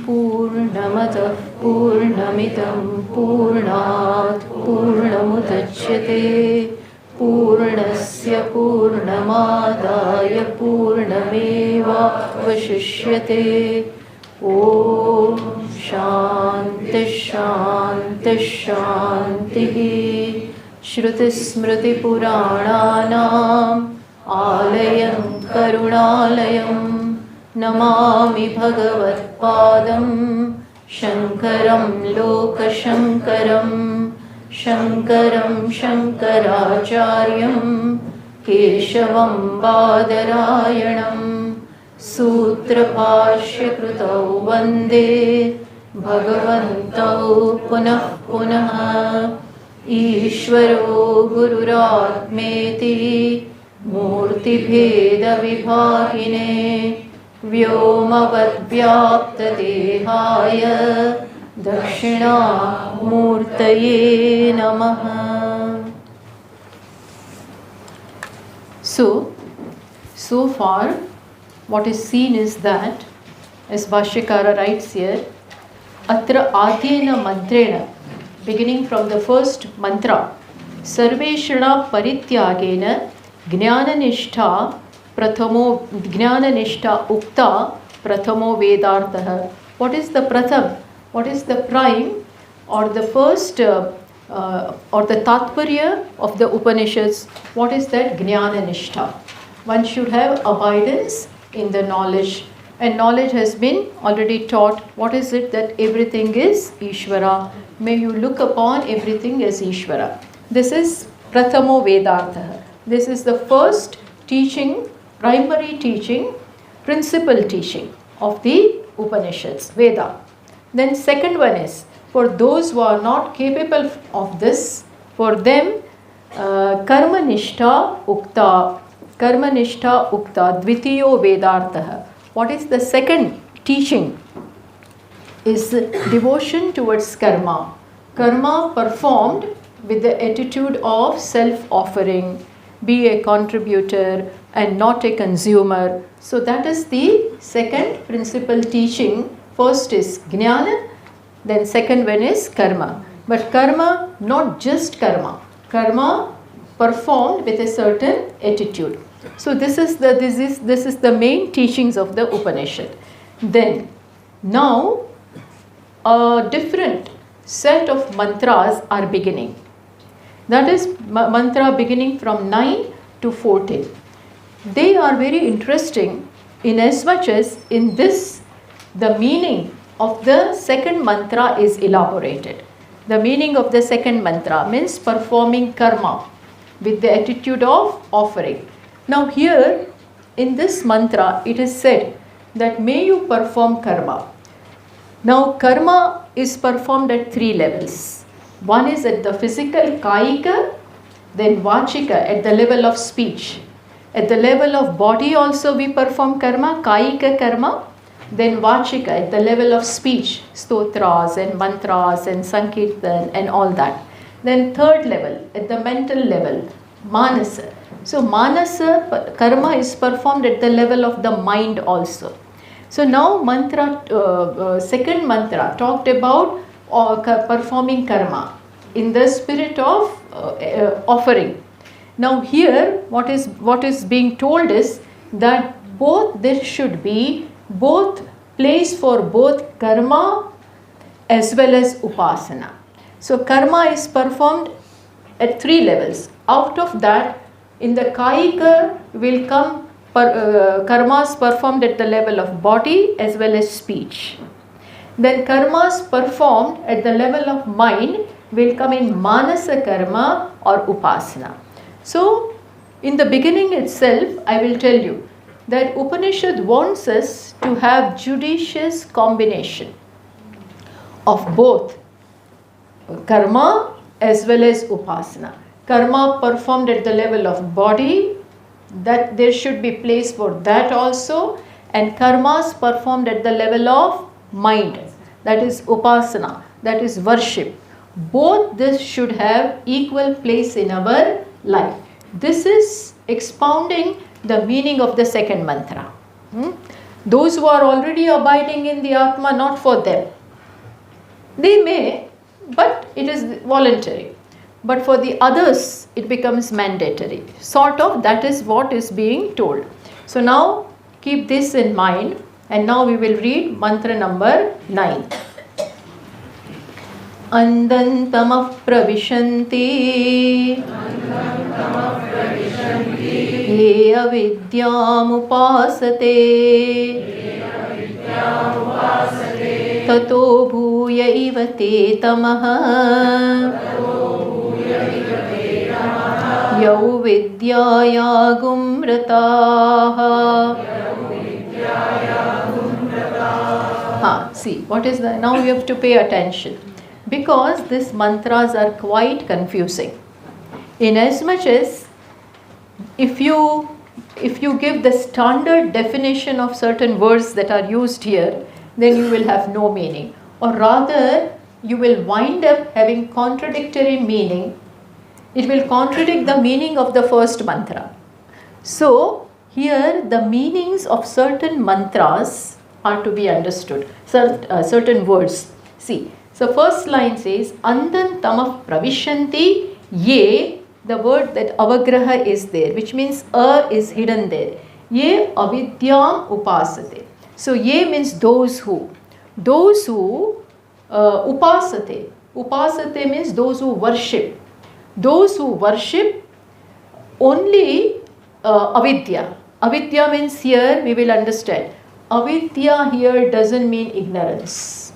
पूर्णमतः पूर्णमिदं पूर्णात् पूर्णमुदच्यते पूर्णस्य पूर्णमादाय पूर्णमेवावशिष्यते ॐ शान्ति शान्ति शान्तिः। श्रुतिस्मृतिपुराणानाम् आलयं करुणालयं नमामि भगवत्पादं शङ्करं लोकशङ्करं शङ्करं शङ्कराचार्यं केशवं बादरायणं सूत्रभाष्यकृतौ वन्दे भगवन्तौ पुनः पुनः। ईश्वरो गुरुरात्मेति मूर्तिभेदविभागिने व्योमवद्व्याप्तदेहाय दक्षिणामूर्तये नमः। So far what is seen is that, as Bhashyakara writes here, atra adyena mantrena, beginning from the first mantra, sarveshana parityagena jnananishtha prathamo jnananishtha ukta prathamo vedartha. What is the pratham? What is the prime or the first or the tatparya of the Upanishads? What is that? Jnananishtha. One should have abidance in the knowledge, and knowledge has been already taught. What is it? That everything is Ishvara. May you look upon everything as Ishvara. This is prathamo vedartha. This is the first teaching, primary teaching, principal teaching of the Upanishads, Veda. Then second one is, for those who are not capable of this, for them karmanishta ukta, karmanishta ukta, dvitiyo vedartha. What is the second teaching? Is devotion towards karma. Karma performed with the attitude of self-offering, be a contributor and not a consumer. So that is the second principal teaching. First is jnana, then second one is karma. But karma, not just karma. Karma performed with a certain attitude. So this is the main teachings of the Upanishad. Then now a different set of mantras are beginning. That is mantra beginning from 9 to 14. They are very interesting in as much as in this the meaning of the second mantra is elaborated. The meaning of the second mantra means performing karma with the attitude of offering. Now here in this mantra it is said that may you perform karma. Now karma is performed at 3 levels. One is at the physical kaika, then vachika at the level of speech. At the level of body also we perform karma, kaika karma, then vachika at the level of speech, stotras and mantras and sankirtan and all that. Then third level, at the mental level, manasa. So manasa karma is performed at the level of the mind also. So now second mantra talked about performing karma in the spirit of offering. Now here what is being told is that there should be both place for both karma as well as upasana. So karma is performed at 3 levels. Out of that, in the kaika will come karmas performed at the level of body as well as speech. Then karmas performed at the level of mind will come in manasa karma or upasana. So in the beginning itself I will tell you that Upanishad wants us to have judicious combination of both karma as well as upasana. Karma performed at the level of body, that there should be place for that also, and karmas performed at the level of mind, that is upasana, that is worship. Both this should have equal place in our life. This is expounding the meaning of the second mantra. Those who are already abiding in the Atma, not for them. They may, but it is voluntary. But for the others, it becomes mandatory. Sort of, that is what is being told. So now, keep this in mind. And now we will read mantra number 9. Andantamah pravishanti ye avidyam upasate tato bhuya iva te tamah yau vidyaya gumrataha. See, what is the, now you have to pay attention, because these mantras are quite confusing. Inasmuch as if you give the standard definition of certain words that are used here, then you will have no meaning, or rather you will wind up having contradictory meaning. It will contradict the meaning of the first mantra. So here the meanings of certain mantras are to be understood, certain words. See, so first line says Andantamah pravishanti ye, the word that avagraha is there, which means a is hidden there. Ye avidyam upasate. So ye means those who upasate. Upasate means those who worship. Those who worship only avidya. Avidya means, here we will understand, avidya here doesn't mean ignorance.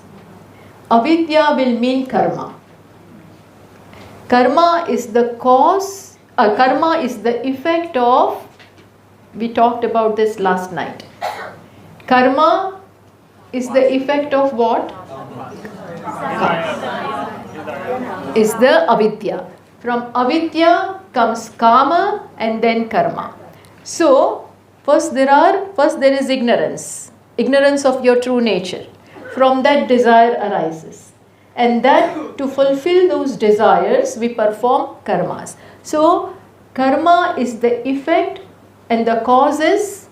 Avidya will mean karma. Karma is the cause, karma is the effect of, we talked about this last night. Karma is the effect of what? Is the avidya. From avidya comes kama and then karma. So first there is ignorance of your true nature. From that desire arises, and that to fulfill those desires we perform karmas. So karma is the effect and the causes.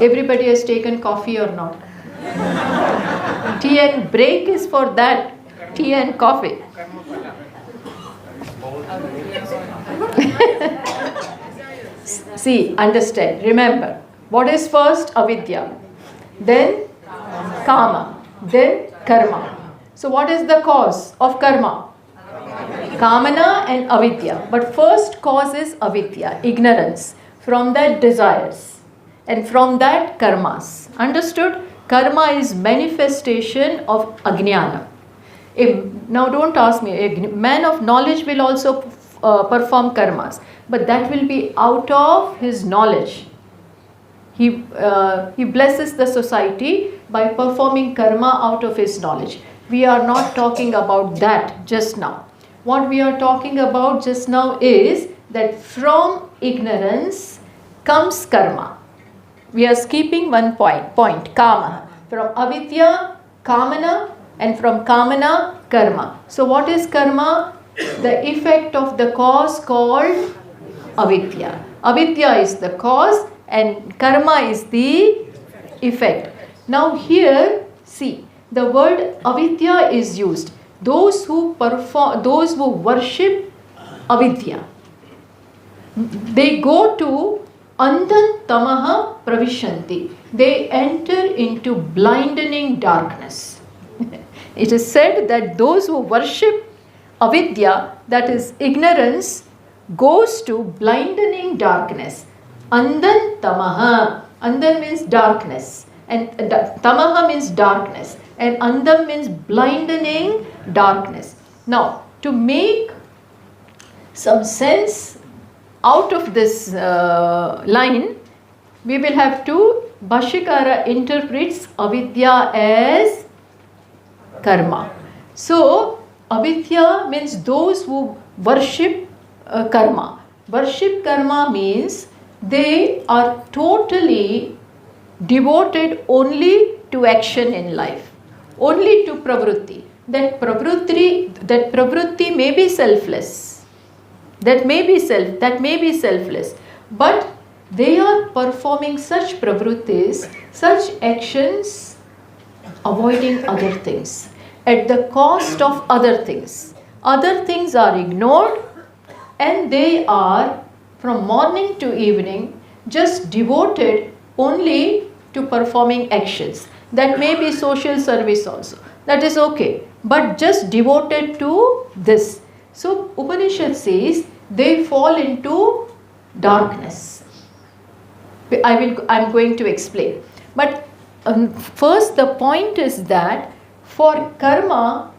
Everybody has taken coffee or not? Tea and break is for that. Tea and coffee. See, understand, remember, what is first? Avidya, then kama, then karma. So what is the cause of karma? Kamana and avidya. But first cause is avidya, ignorance. From that desires, and from that karmas. Understood? Karma is manifestation of ajnana. Now don't ask me, a man of knowledge will also perform karmas, but that will be out of his knowledge. He blesses the society by performing karma out of his knowledge. We are not talking about that just now. What we are talking about just now is that from ignorance comes karma. We are skipping one point, kama. From avidya, kamana, and from kamana, karma. So what is karma? The effect of the cause called avidya. Avidya is the cause and karma is the effect. Now here, see, the word avidya is used. Those who worship avidya, they go to Andantamah pravishanti. They enter into blinding darkness. It is said that those who worship avidya, that is ignorance, goes to blinding darkness. Andantamah. Andan means darkness. And tamaha means darkness. And andam means blinding darkness. Now, to make some sense out of this line, we will have to, Bhashyakara interprets avidya as karma. So, avidya means those who worship karma. Worship karma means they are totally devoted only to action in life, only to pravrutti. That pravrutti may be selfless, that may be selfless, but they are performing such pravruttis, such actions, avoiding other things, at the cost of other things. Other things are ignored, and they are from morning to evening just devoted only to performing actions. That may be social service also, that is okay, but just devoted to this. So Upanishad says they fall into darkness. I'm going to explain. But first the point is that for karma,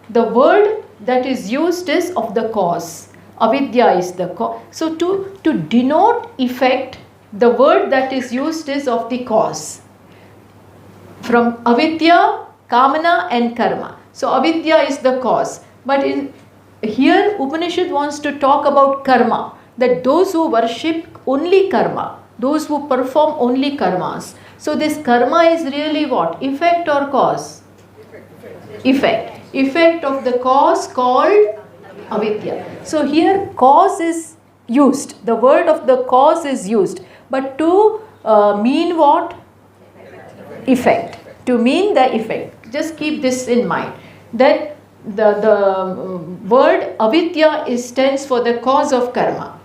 the word that is used is of the cause. Avidya is the cause. So to denote effect, the word that is used is of the cause. From avidya, kamana and karma. So avidya is the cause. But here Upanishad wants to talk about karma. That those who worship only karma, those who perform only karmas. So this karma is really what? Effect or cause? Effect. Effect of the cause called avidya. So here cause is used. The word of the cause is used. But to mean what? Effect. To mean the effect. Just keep this in mind. That the word avidya stands for the cause of karma.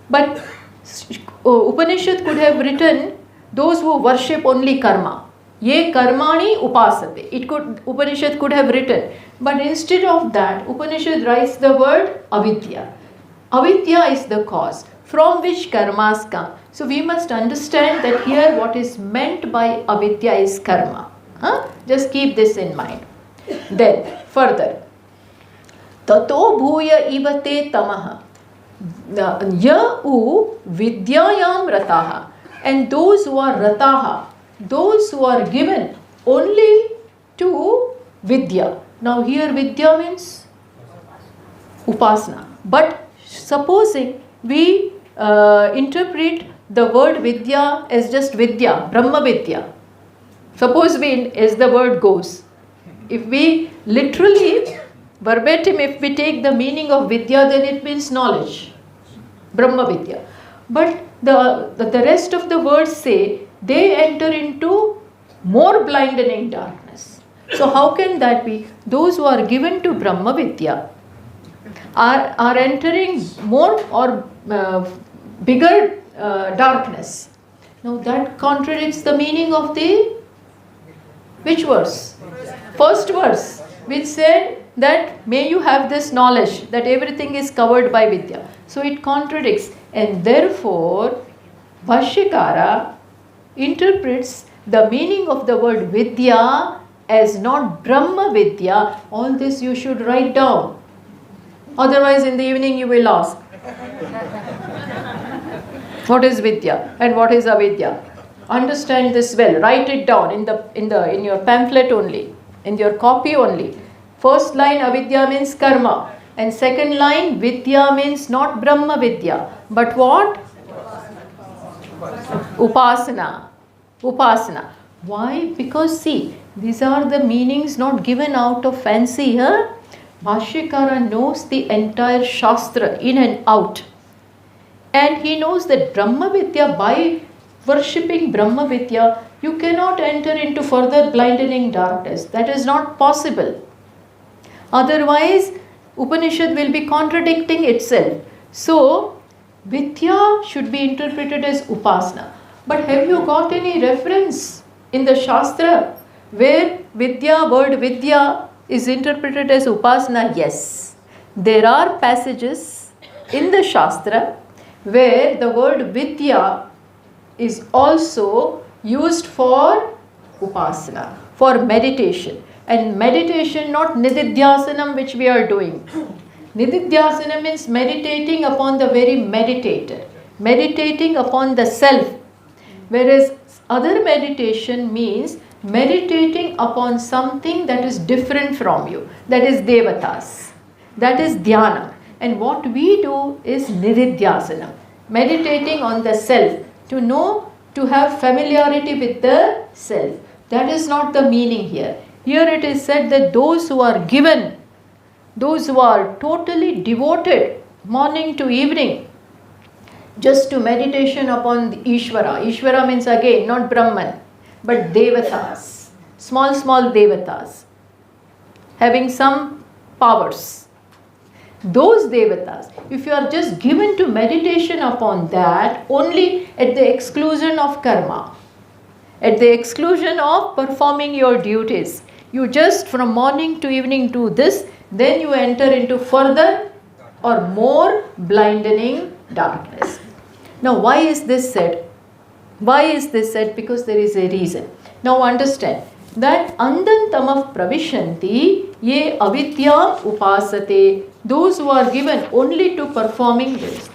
But Upanishad could have written those who worship only karma. Ye karmani upasate. Upanishad could have written. But instead of that, Upanishad writes the word avidya. Avidya is the cause from which karmas come. So we must understand that here what is meant by avidya is karma. Just keep this in mind. Then further, tato bhuya ivate tamaha ya vidyayam rataha. And those who are rataha, those who are given only to vidya. Now here vidya means upasana. But supposing we interpret the word vidya as just vidya, Brahma vidya. Suppose as the word goes, if we literally, verbatim, if we take the meaning of vidya, then it means knowledge, Brahma vidya. But the rest of the words say they enter into more blinding darkness. So how can that be? Those who are given to Brahma vidya are entering more or bigger darkness. Now that contradicts the meaning of the which verse? First verse, which said that may you have this knowledge that everything is covered by vidya. So it contradicts, and therefore Bhashyakara interprets the meaning of the word vidya as not Brahma vidya. All this you should write down. Otherwise in the evening you will ask, what is vidya and what is avidya? Understand this well. Write it down in your pamphlet only, in your copy only. First line avidya means karma, and second line vidya means not Brahma vidya, but what? Upasana. Upasana. Why? Because see, these are the meanings not given out of fancy. Bhashyakara knows the entire Shastra in and out. And he knows that Brahma vidya, by worshipping Brahma vidya, you cannot enter into further blinding darkness. That is not possible. Otherwise, Upanishad will be contradicting itself. So, vidya should be interpreted as upasana. But have you got any reference in the Shastra where word vidya is interpreted as upasana? Yes. There are passages in the Shastra where the word vidya is also used for upasana, for meditation. And meditation, not nididhyasanam which we are doing. Nididhyasana means meditating upon the very meditator, meditating upon the self. Whereas other meditation means meditating upon something that is different from you. That is devatas. That is dhyana. And what we do is nididhyasana, meditating on the self, to know, to have familiarity with the self. That is not the meaning here. Here it is said that those who are given, those who are totally devoted morning to evening just to meditation upon the Ishvara. Ishvara means again not Brahman but Devatas, small Devatas having some powers. Those Devatas, if you are just given to meditation upon that only at the exclusion of karma, at the exclusion of performing your duties, you just from morning to evening do this, then you enter into further or more blinding darkness. Now why is this said? Why is this said? Because there is a reason. Now understand that andantamah pravishanti ye avidyam upasate, those who are given only to performing this.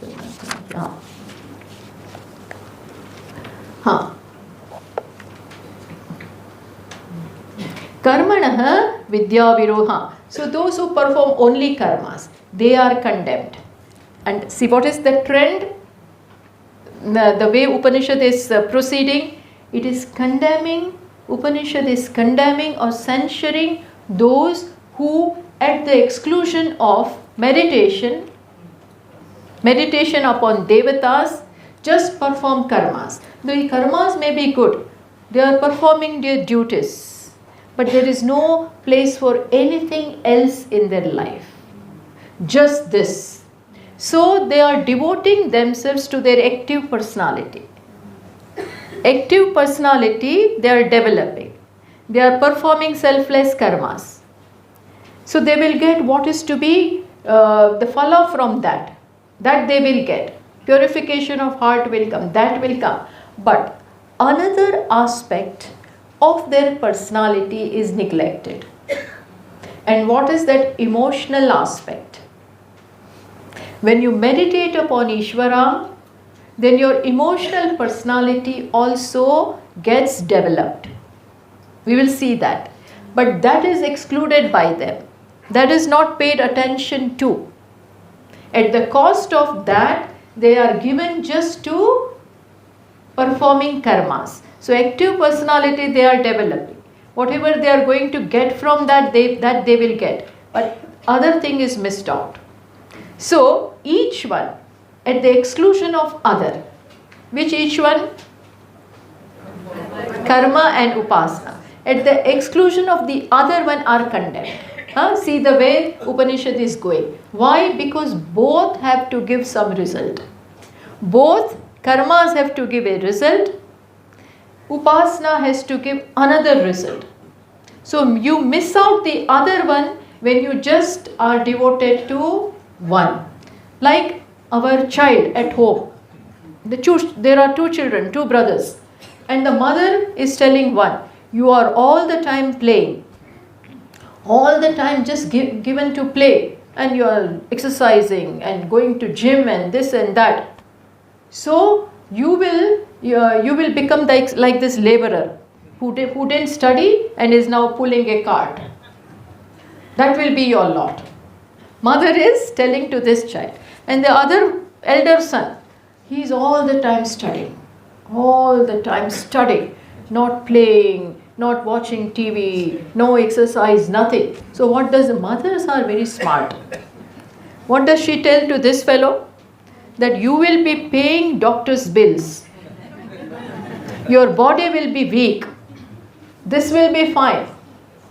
Karmanah vidyaviroha. So those who perform only karmas, they are condemned. And see what is the trend? The way Upanishad is proceeding, it is condemning, Upanishad is condemning or censuring those who at the exclusion of meditation upon devatas, just perform karmas. The karmas may be good, they are performing their duties, but there is no place for anything else in their life, just this. So they are devoting themselves to their active personality. Active personality they are developing. They are performing selfless karmas. So they will get what is to be the phala from that. That they will get. Purification of heart will come. That will come. But another aspect of their personality is neglected. And what is that emotional aspect? When you meditate upon Ishvara, then your emotional personality also gets developed. We will see that. But that is excluded by them. That is not paid attention to. At the cost of that, they are given just to performing karmas. So active personality they are developing. Whatever they are going to get from that, they will get. But other thing is missed out. So each one at the exclusion of other. Which each one? Karma and upasana. At the exclusion of the other one are condemned. See the way Upanishad is going. Why? Because both have to give some result. Both karmas have to give a result. Upasana has to give another result. So you miss out the other one when you just are devoted to one. Like our child at home. There are two children, two brothers. And the mother is telling one, you are all the time playing. All the time just given to play. And you are exercising and going to gym and this and that. So you will become like this laborer who didn't study and is now pulling a cart. That will be your lot. Mother is telling to this child. And the other elder son, he is all the time studying. All the time studying. Not playing, not watching TV, no exercise, nothing. So what does the mothers are very smart. What does she tell to this fellow? That you will be paying doctor's bills. Your body will be weak. This will be fine.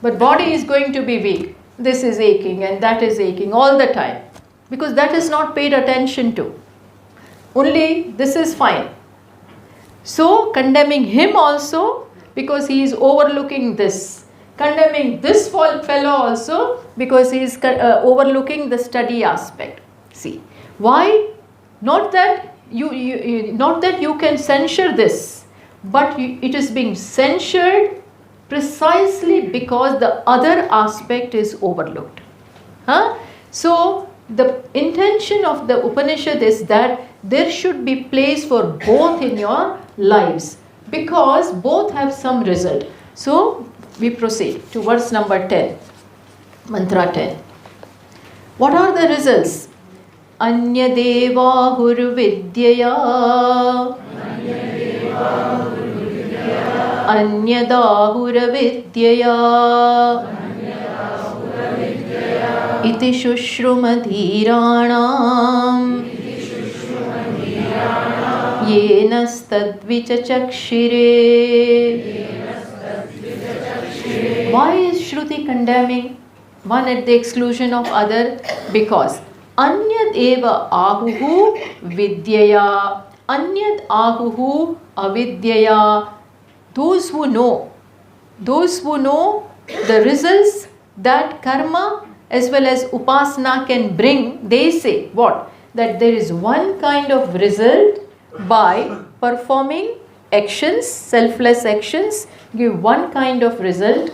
But body is going to be weak. This is aching and that is aching all the time. Because that is not paid attention to. Only this is fine. So condemning him also because he is overlooking this. Condemning this fellow also because he is overlooking the study aspect. See, why? Not that you can censure this, but it is being censured precisely because the other aspect is overlooked. So the intention of the Upanishad is that there should be place for both in your lives, because both have some result. So we proceed to verse number 10, mantra 10. What are the results? Anyadevahurvidyaya Anyadahuravidyaya Iti shushrumadhiranam Yenastadvichachakshire. Why is Shruti condemning one at the exclusion of other? Because Anyad eva ahuhu vidyaya. Anyad ahuhu avidyaya. Those who know the results that karma as well as upasana can bring, they say what? That there is one kind of result by performing actions, selfless actions, give one kind of result,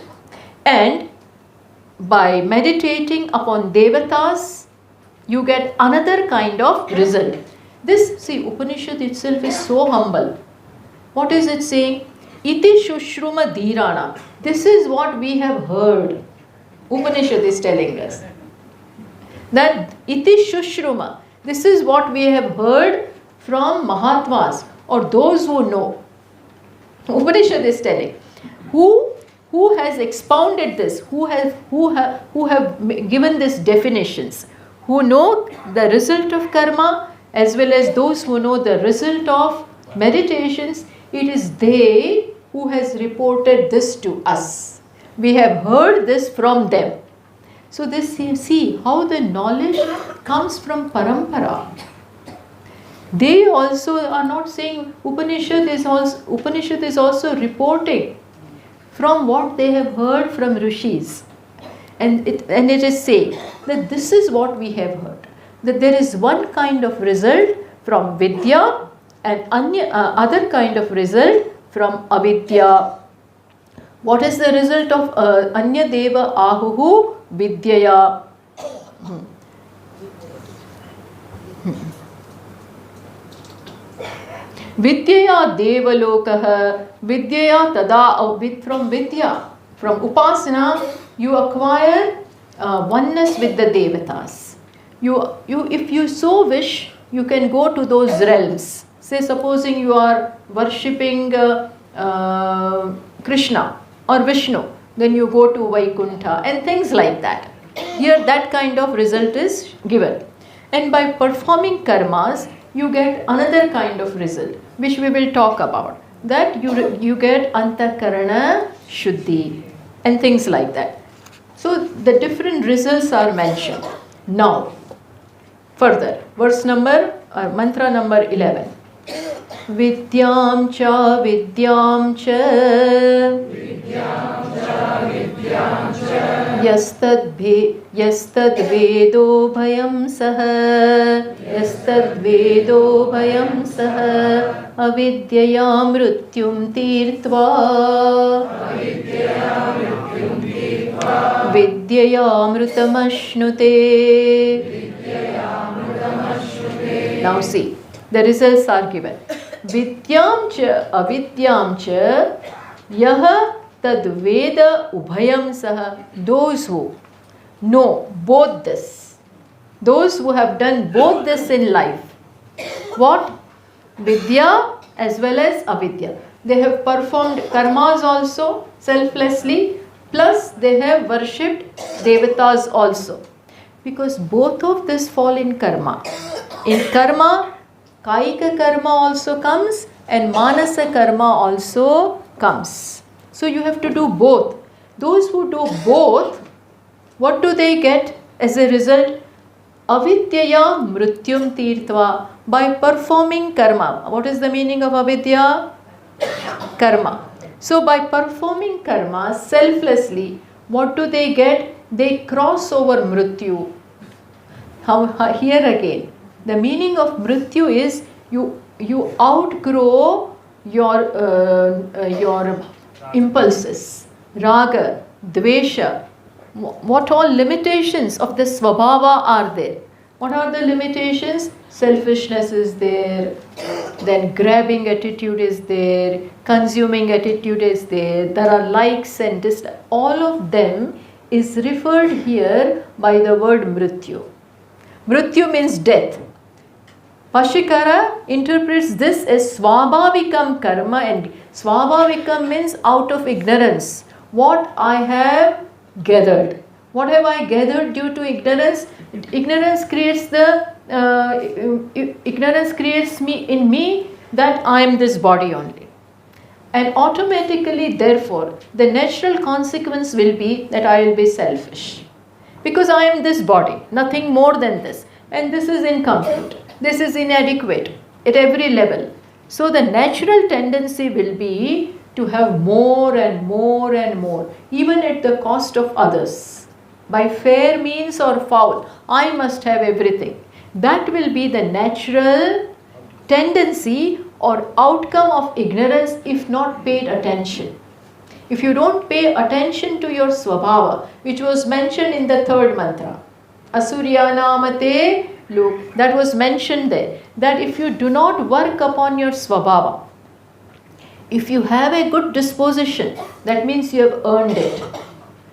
and by meditating upon devatas, you get another kind of result. This, see, Upanishad itself is so humble. What is it saying? Iti shushruma dhirana. This is what we have heard. Upanishad is telling us that iti shushruma. This is what we have heard from Mahatmas or those who know. Upanishad is telling. Who has expounded this? Who have given these definitions? Who know the result of karma as well as those who know the result of meditations. It is they who has reported this to us. We have heard this from them. So this, you see how the knowledge comes from parampara. They also are not saying Upanishad is also reporting from what they have heard from rishis. And it is saying that this is what we have heard. That there is one kind of result from vidya and other kind of result from avidya. What is the result of anya deva ahuhu vidyaya? Vidyaya devalokah, vidyaya tada, from vidya, from upasana, you acquire oneness with the devatas. You, if you so wish, you can go to those realms. Say, supposing you are worshipping Krishna or Vishnu, then you go to Vaikuntha and things like that. Here, that kind of result is given. And by performing karmas, you get another kind of result, which we will talk about. That you get antakarana shuddhi and things like that. So the different results are mentioned. Now, further, mantra number 11. Vidyam cha Yastad vedo bhayam saha avidyaya mrutyum tirtva vidyaya amrutamashnute. Now see, the results are given. Vidyam cha avidyam cha yaha tad veda ubhayam saha. Those who know both this, those who have done both this in life. What? Vidya as well as avidya. They have performed karmas also selflessly, plus they have worshipped devatas also. Because both of this fall in karma. In karma, kaika karma also comes and manasa karma also comes. So you have to do both. Those who do both, what do they get as a result? Avidyaya mrutyum tirtva. By performing karma. What is the meaning of avidya? Karma. So by performing karma selflessly, what do they get? They cross over mrityu. Here again, the meaning of mrityu is you outgrow your impulses, raga, dvesha, what all limitations of the svabhava are there. What are the limitations? Selfishness is there, then grabbing attitude is there, consuming attitude is there, there are likes and dislikes. All of them is referred here by the word mrityu. Mrityu means death. Pashikara interprets this as swabhavikam karma, and swabhavikam means out of ignorance. What I have gathered. What have I gathered due to ignorance? Ignorance creates in me that I am this body only. And automatically, therefore, the natural consequence will be that I will be selfish. Because I am this body, nothing more than this. And this is incomplete. This is inadequate at every level. So the natural tendency will be to have more and more and more, even at the cost of others. By fair means or foul, I must have everything. That will be the natural tendency or outcome of ignorance if not paid attention. If you don't pay attention to your swabhava, which was mentioned in the third mantra, Asuryanamate Lok, that was mentioned there, that if you do not work upon your swabhava, if you have a good disposition, that means you have earned it.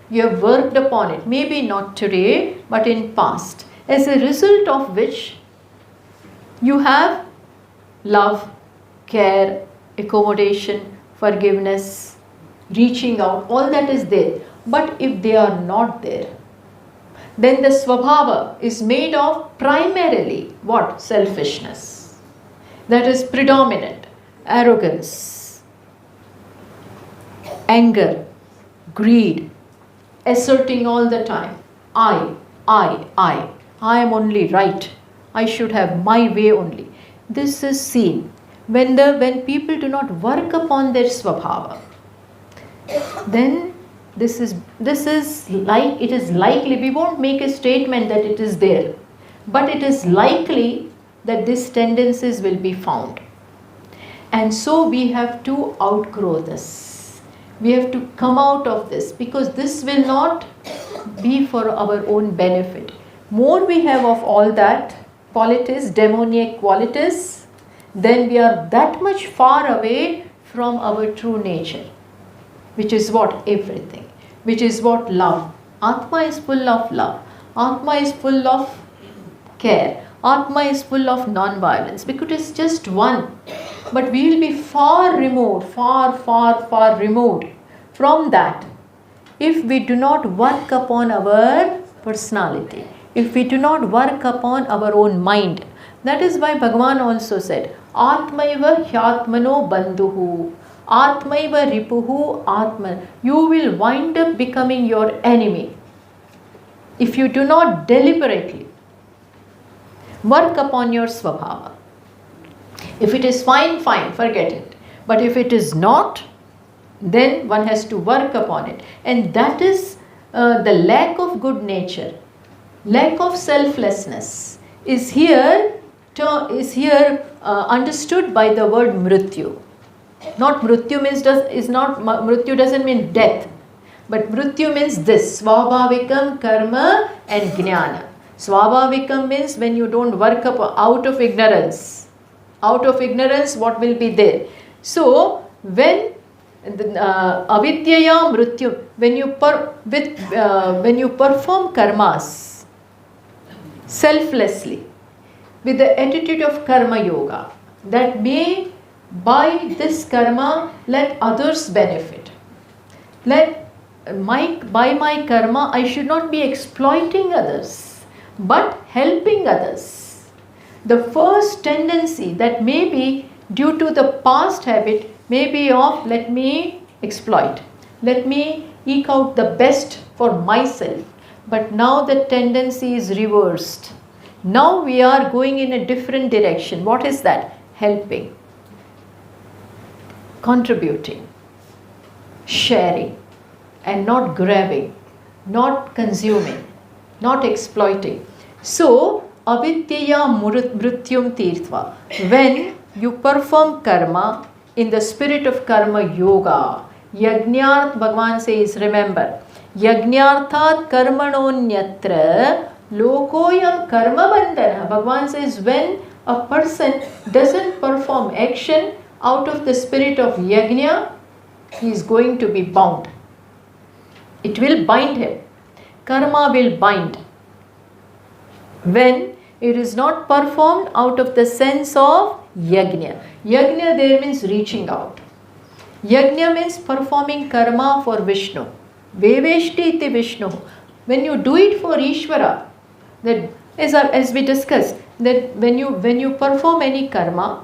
You have worked upon it, maybe not today, but in past. As a result of which, you have love, care, accommodation, forgiveness, reaching out, all that is there. But if they are not there, then the swabhava is made of primarily what? Selfishness. That is predominant. Arrogance, anger, greed, asserting all the time, I am only right, I should have my way only. This is seen when people do not work upon their swabhava. Then this is like, it is likely, we won't make a statement that it is there, but it is likely that these tendencies will be found. And so we have to outgrow this. We have to come out of this, because this will not be for our own benefit. More we have of all that qualities, demoniac qualities, then we are that much far away from our true nature, which is what? Everything. Which is what? Love. Atma is full of love. Atma is full of care. Atma is full of non-violence, because it is just one. But we will be far removed, far removed from that if we do not work upon our personality, if we do not work upon our own mind. That is why Bhagavan also said, Atmaiva hyatmano bandhuhu, Atmaiva ripuhu atman. You will wind up becoming your enemy if you do not deliberately work upon your swabhava. If it is fine, forget it. But if it is not, then one has to work upon it. And that is the lack of good nature, lack of selflessness is here understood by the word mrityu. Not mrityu means mrityu doesn't mean death, but mrityu means this, swabhavikam karma and jnana. Swabhavikam means when you don't work up out of ignorance. Out of ignorance, what will be there? So when avidyaya mrityu, when you perform karmas selflessly with the attitude of karma yoga, that may by this karma let others benefit. By my karma I should not be exploiting others, but helping others. The first tendency that may be due to the past habit may be of let me exploit, let me eke out the best for myself. But now the tendency is reversed. Now we are going in a different direction. What is that? Helping, contributing, sharing, and not grabbing, not consuming, not exploiting. So, avidyaya mrityum tirtva. When you perform karma in the spirit of karma yoga, yajnarth, Bhagavan says, remember, yajnarthat karmanonyatra Lokoyam karma bandhana. Bhagavan says when a person doesn't perform action out of the spirit of yajna, he is going to be bound. It will bind him. Karma will bind. When it is not performed out of the sense of yajna. Yajna there means reaching out. Yajna means performing karma for Vishnu. Veveshti iti Vishnu. When you do it for Ishvara, that as we discussed, that when you perform any karma,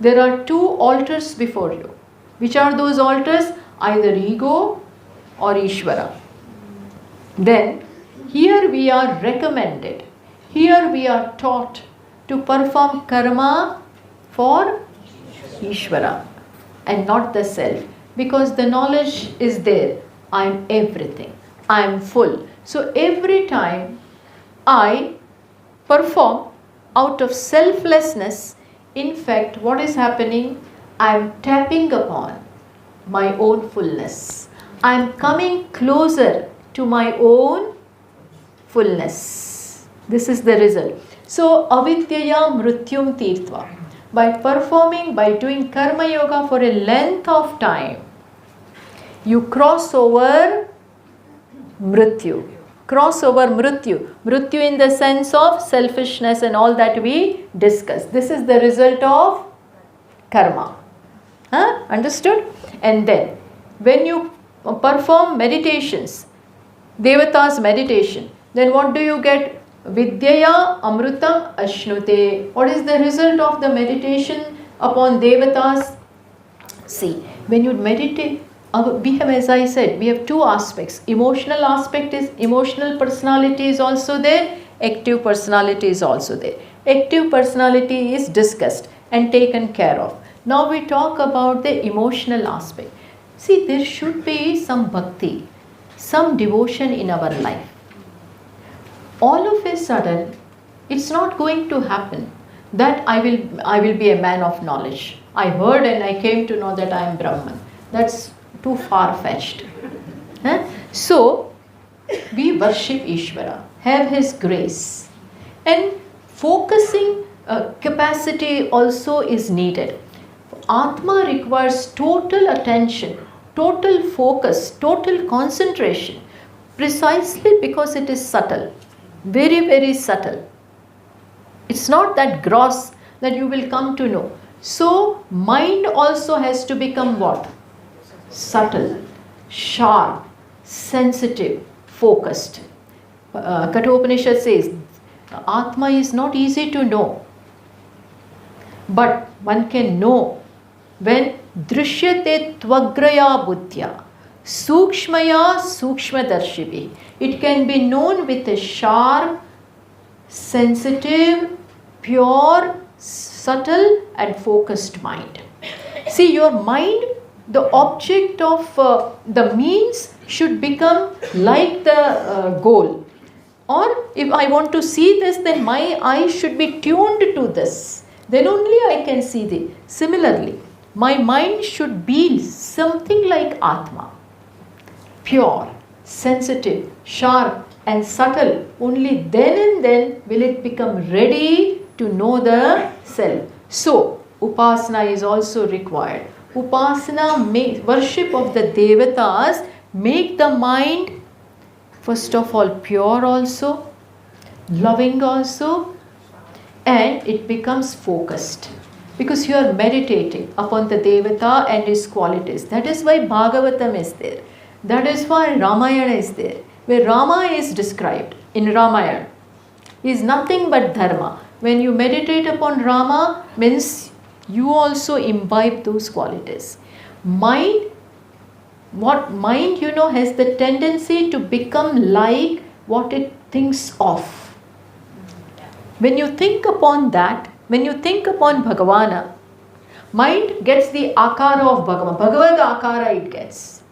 there are two altars before you. Which are those altars? Either ego or Ishvara. Then here we are recommended, here we are taught to perform karma for Ishvara and not the self, because the knowledge is there. I am everything. I am full. So every time I perform out of selflessness, in fact, what is happening? I am tapping upon my own fullness. I am coming closer to my own fullness. This is the result. So, avidyaya mrityum tirtva. By doing karma yoga for a length of time, you cross over mrityu. Cross over mrityu. Mrityu in the sense of selfishness and all that we discussed. This is the result of karma. Understood? And then, when you perform meditations, Devata's meditation, then what do you get? Vidyaya amrutam ashnute. What is the result of the meditation upon Devatas? See, when you meditate, we have, as I said, we have two aspects. Emotional aspect is, emotional personality is also there, active personality is also there. Active personality is discussed and taken care of. Now we talk about the emotional aspect. See, there should be some bhakti, some devotion in our life. All of a sudden, it's not going to happen that I will be a man of knowledge. I heard and I came to know that I am Brahman. That's too far-fetched. So, we worship Ishvara, have his grace, and focusing capacity also is needed. Atma requires total attention, total focus, total concentration, precisely because it is subtle, very, very subtle. It's not that gross that you will come to know. So, mind also has to become what? Subtle, sharp, sensitive, focused. Kathopanishad says, Atma is not easy to know, but one can know when drishyate tvagraya buddhya, sukshmaya sukshmadarshivi. It can be known with a sharp, sensitive, pure, subtle and focused mind. See, your mind, the object of the means should become like the goal. Or if I want to see this, then my eyes should be tuned to this. Then only I can see this. Similarly, my mind should be something like Atma. Pure, sensitive, sharp and subtle. Only then and then will it become ready to know the self. So, Upasana is also required. Upasana, worship of the Devatas, make the mind first of all pure also, loving also, and it becomes focused. Because you are meditating upon the Devata and his qualities. That is why Bhagavatam is there. That is why Ramayana is there. Where Rama is described in Ramayana is nothing but dharma. When you meditate upon Rama, means you also imbibe those qualities. Mind, what mind has the tendency to become like what it thinks of. When you think upon that, when you think upon Bhagavana, mind gets the akara of Bhagavan. Bhagavad akara it gets.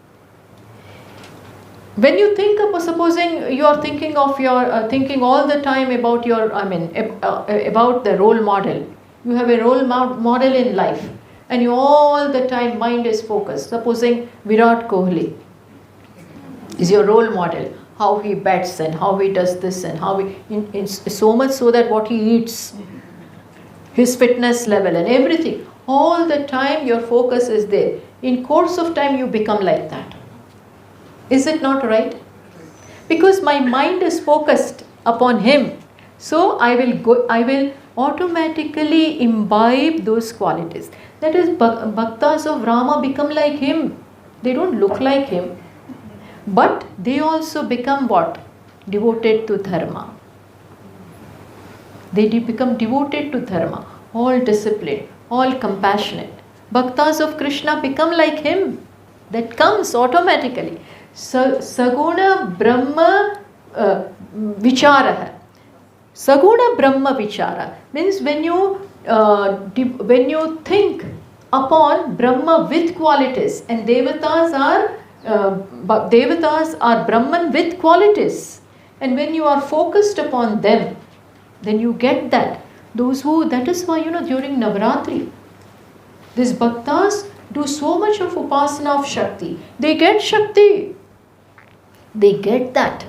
When you think of, supposing you are thinking of your, thinking all the time about your, about the role model. You have a role model in life and you all the time mind is focused. Supposing Virat Kohli is your role model. how he bets and how he does this and how he, so much so that what he eats, his fitness level and everything. All the time your focus is there. In course of time you become like that. Is it not right? Because my mind is focused upon him. So I will automatically imbibe those qualities. That is, bhaktas of Rama become like him. They don't look like him. But they also become what? Devoted to dharma. They become devoted to dharma. All disciplined, all compassionate. Bhaktas of Krishna become like him. That comes automatically. Saguna Brahma Vichara. Saguna Brahma Vichara means when you think upon Brahma with qualities, and Devatas are Brahman with qualities, and when you are focused upon them, then you get that. That is why during Navaratri, these bhaktas do so much of upasana of Shakti. They get Shakti. They get that.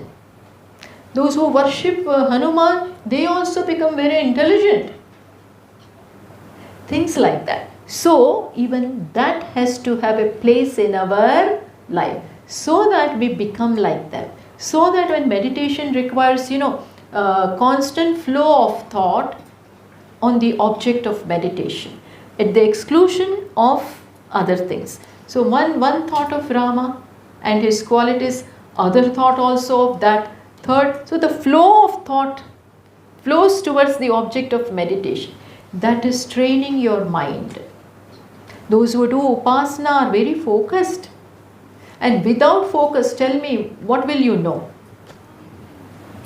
Those who worship Hanuman, they also become very intelligent. Things like that. So, even that has to have a place in our life, so that we become like them. So that when meditation requires, constant flow of thought on the object of meditation, at the exclusion of other things. So, one thought of Rama and his qualities, other thought also of that, third. So the flow of thought flows towards the object of meditation. That is training your mind. Those who do upasana are very focused. And without focus, tell me, what will you know?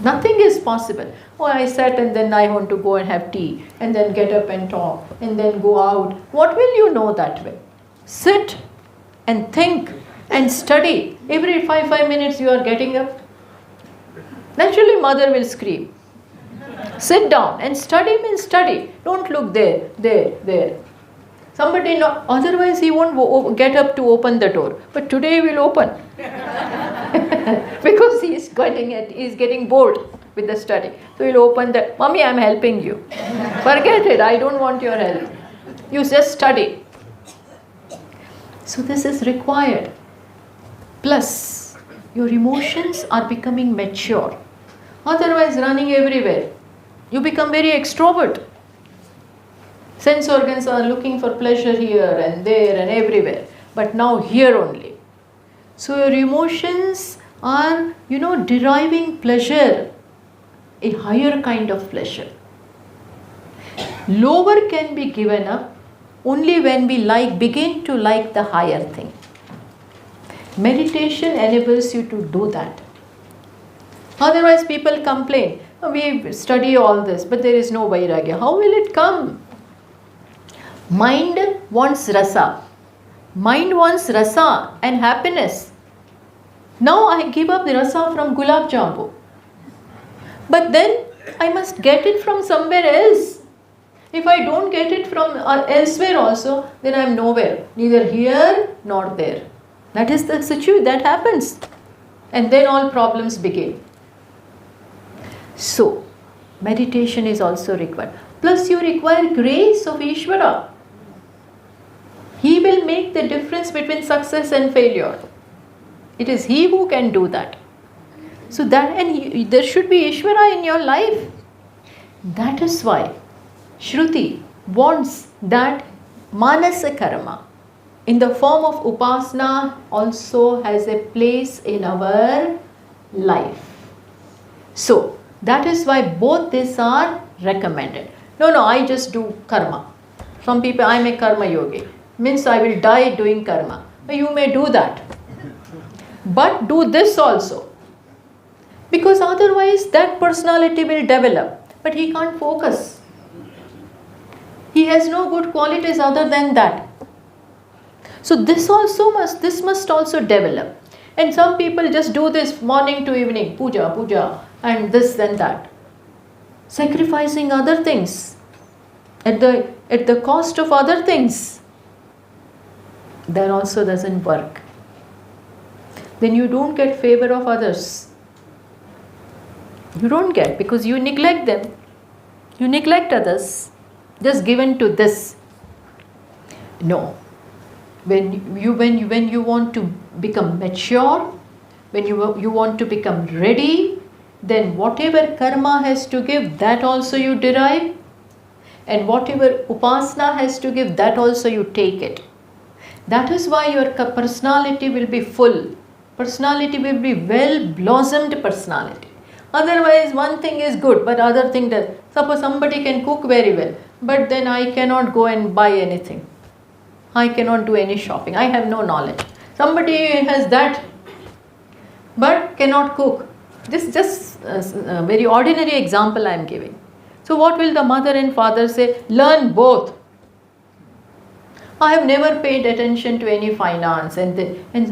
Nothing is possible. Oh, I sat and then I want to go and have tea, and then get up and talk, and then go out. What will you know that way? Sit and think and study. Every 5 minutes you are getting up. Naturally, mother will scream. Sit down and study means study. Don't look there. Somebody, otherwise he won't get up to open the door. But today he will open. Because he is getting bored with the study. So he'll open the, Mommy, I am helping you. Forget it, I don't want your help. You just study. So this is required. Plus, your emotions are becoming mature. Otherwise, running everywhere. You become very extrovert. Sense organs are looking for pleasure here and there and everywhere. But now here only. So your emotions are, deriving pleasure, a higher kind of pleasure. Lower can be given up only when we begin to like the higher thing. Meditation enables you to do that. Otherwise people complain, we study all this, but there is no vairagya. How will it come? Mind wants rasa. Mind wants rasa and happiness. Now I give up the rasa from gulab jambu. But then I must get it from somewhere else. If I don't get it from elsewhere also, then I am nowhere. Neither here nor there. That is the situation that happens. And then all problems begin. So, meditation is also required. Plus you require grace of Ishvara. He will make the difference between success and failure. It is He who can do that. So there should be Ishvara in your life. That is why Shruti wants that manasa karma in the form of upasana also has a place in our life. So, that is why both these are recommended. No, I just do karma. Some people, I am a karma yogi. Means I will die doing karma. You may do that. But do this also. Because otherwise that personality will develop. But he can't focus. He has no good qualities other than that. So this must also develop. And some people just do this morning to evening, puja, and this and that. Sacrificing other things at the cost of other things. That also doesn't work. Then you don't get favor of others. You don't get, because you neglect them. You neglect others. Just given to this. No. When you want to become mature, when you want to become ready, then whatever karma has to give, that also you derive. And whatever upasana has to give, that also you take it. That is why your personality will be full. Personality will be well blossomed personality. Otherwise, one thing is good, but other thing does. Suppose somebody can cook very well, but then I cannot go and buy anything. I cannot do any shopping. I have no knowledge. Somebody has that, but cannot cook. This just a very ordinary example I am giving. So what will the mother and father say? Learn both. I have never paid attention to any finance, and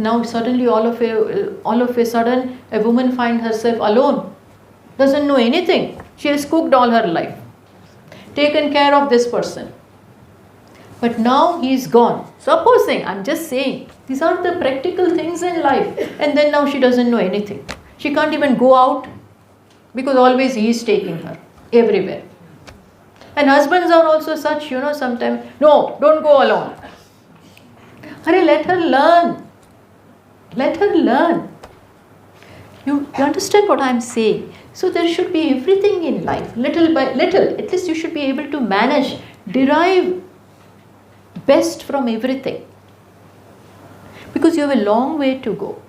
now suddenly all of a sudden a woman finds herself alone, doesn't know anything. She has cooked all her life, taken care of this person, but now he is gone. Supposing, I'm just saying, these are the practical things in life, and then now she doesn't know anything. She can't even go out because always he is taking her everywhere. And husbands are also such, sometimes, no, don't go alone. Hurry, let her learn. Let her learn. You understand what I am saying? So there should be everything in life, little by little. At least you should be able to manage, derive best from everything. Because you have a long way to go.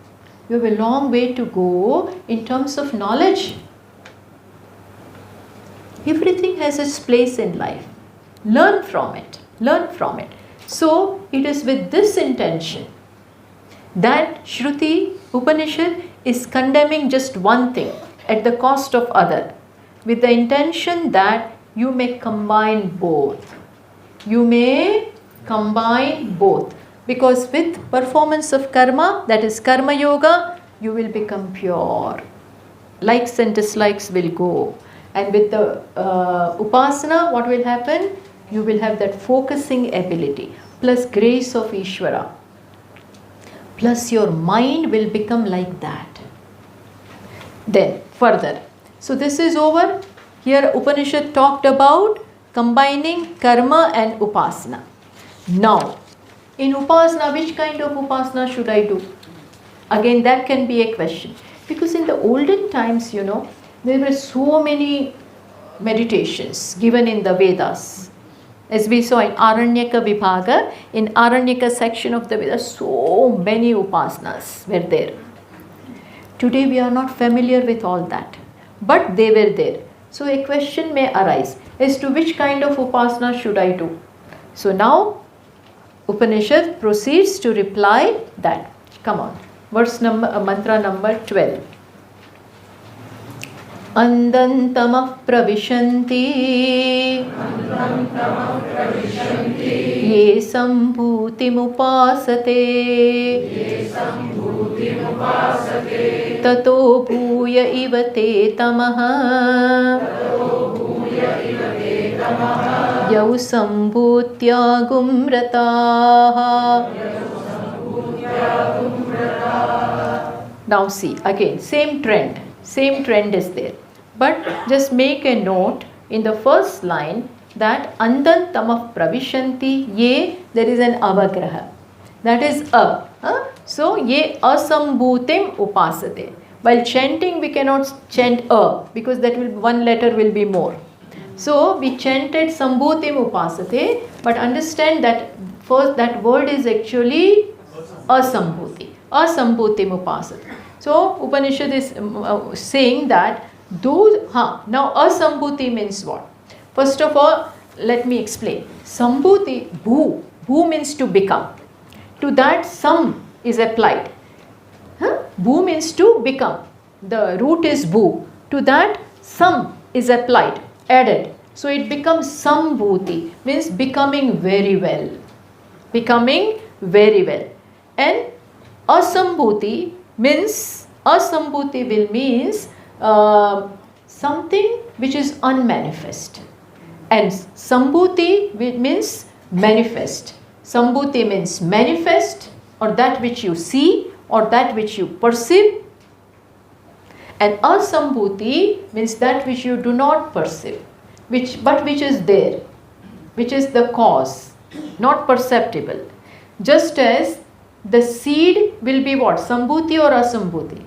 You have a long way to go in terms of knowledge. Everything has its place in life. Learn from it. Learn from it. So it is with this intention that Shruti, Upanishad is condemning just one thing at the cost of other, with the intention that you may combine both. You may combine both. Because with performance of karma, that is karma yoga, you will become pure. Likes and dislikes will go. And with the upasana, what will happen? You will have that focusing ability, plus grace of Ishvara. Plus your mind will become like that. Then further. So this is over. Here Upanishad talked about combining karma and upasana. Now, in upasana, which kind of upasana should I do? Again, that can be a question. Because in the olden times, there were so many meditations given in the Vedas. As we saw in Aranyaka Vibhaga, in Aranyaka section of the Vedas, so many upasanas were there. Today we are not familiar with all that, but they were there. So a question may arise as to which kind of upasana should I do. So now Upanishad proceeds to reply that. Come on, mantra number 12. Andantamah pravishanti ye sambhutim upasate tato bhuya ivate tamaha yau sambhutya gumrataha. Now see, again, same trend is there. But just make a note in the first line that Andantamah pravishanti, ye, there is an avagraha. That is a. So, ye asambhutim upasate. While chanting, we cannot chant a because that will one letter will be more. So, we chanted sambhutim upasate, but understand that first that word is actually asambhuti. Asambhutim upasate. So, Upanishad is saying that those, now asambhuti means what? First of all, let me explain. Sambhuti, bhu means to become. To that sam is applied. Bhu means to become. The root is bhu. To that sam is applied, added. So it becomes sambhuti, means becoming very well. Becoming very well. And asambhuti means, asambhuti will means something which is unmanifest. And sambhuti means manifest. Sambhuti means manifest, or that which you see, or that which you perceive. And asambhuti means that which you do not perceive, but which is there, which is the cause, not perceptible. Just as the seed will be what? Sambhuti or asambhuti?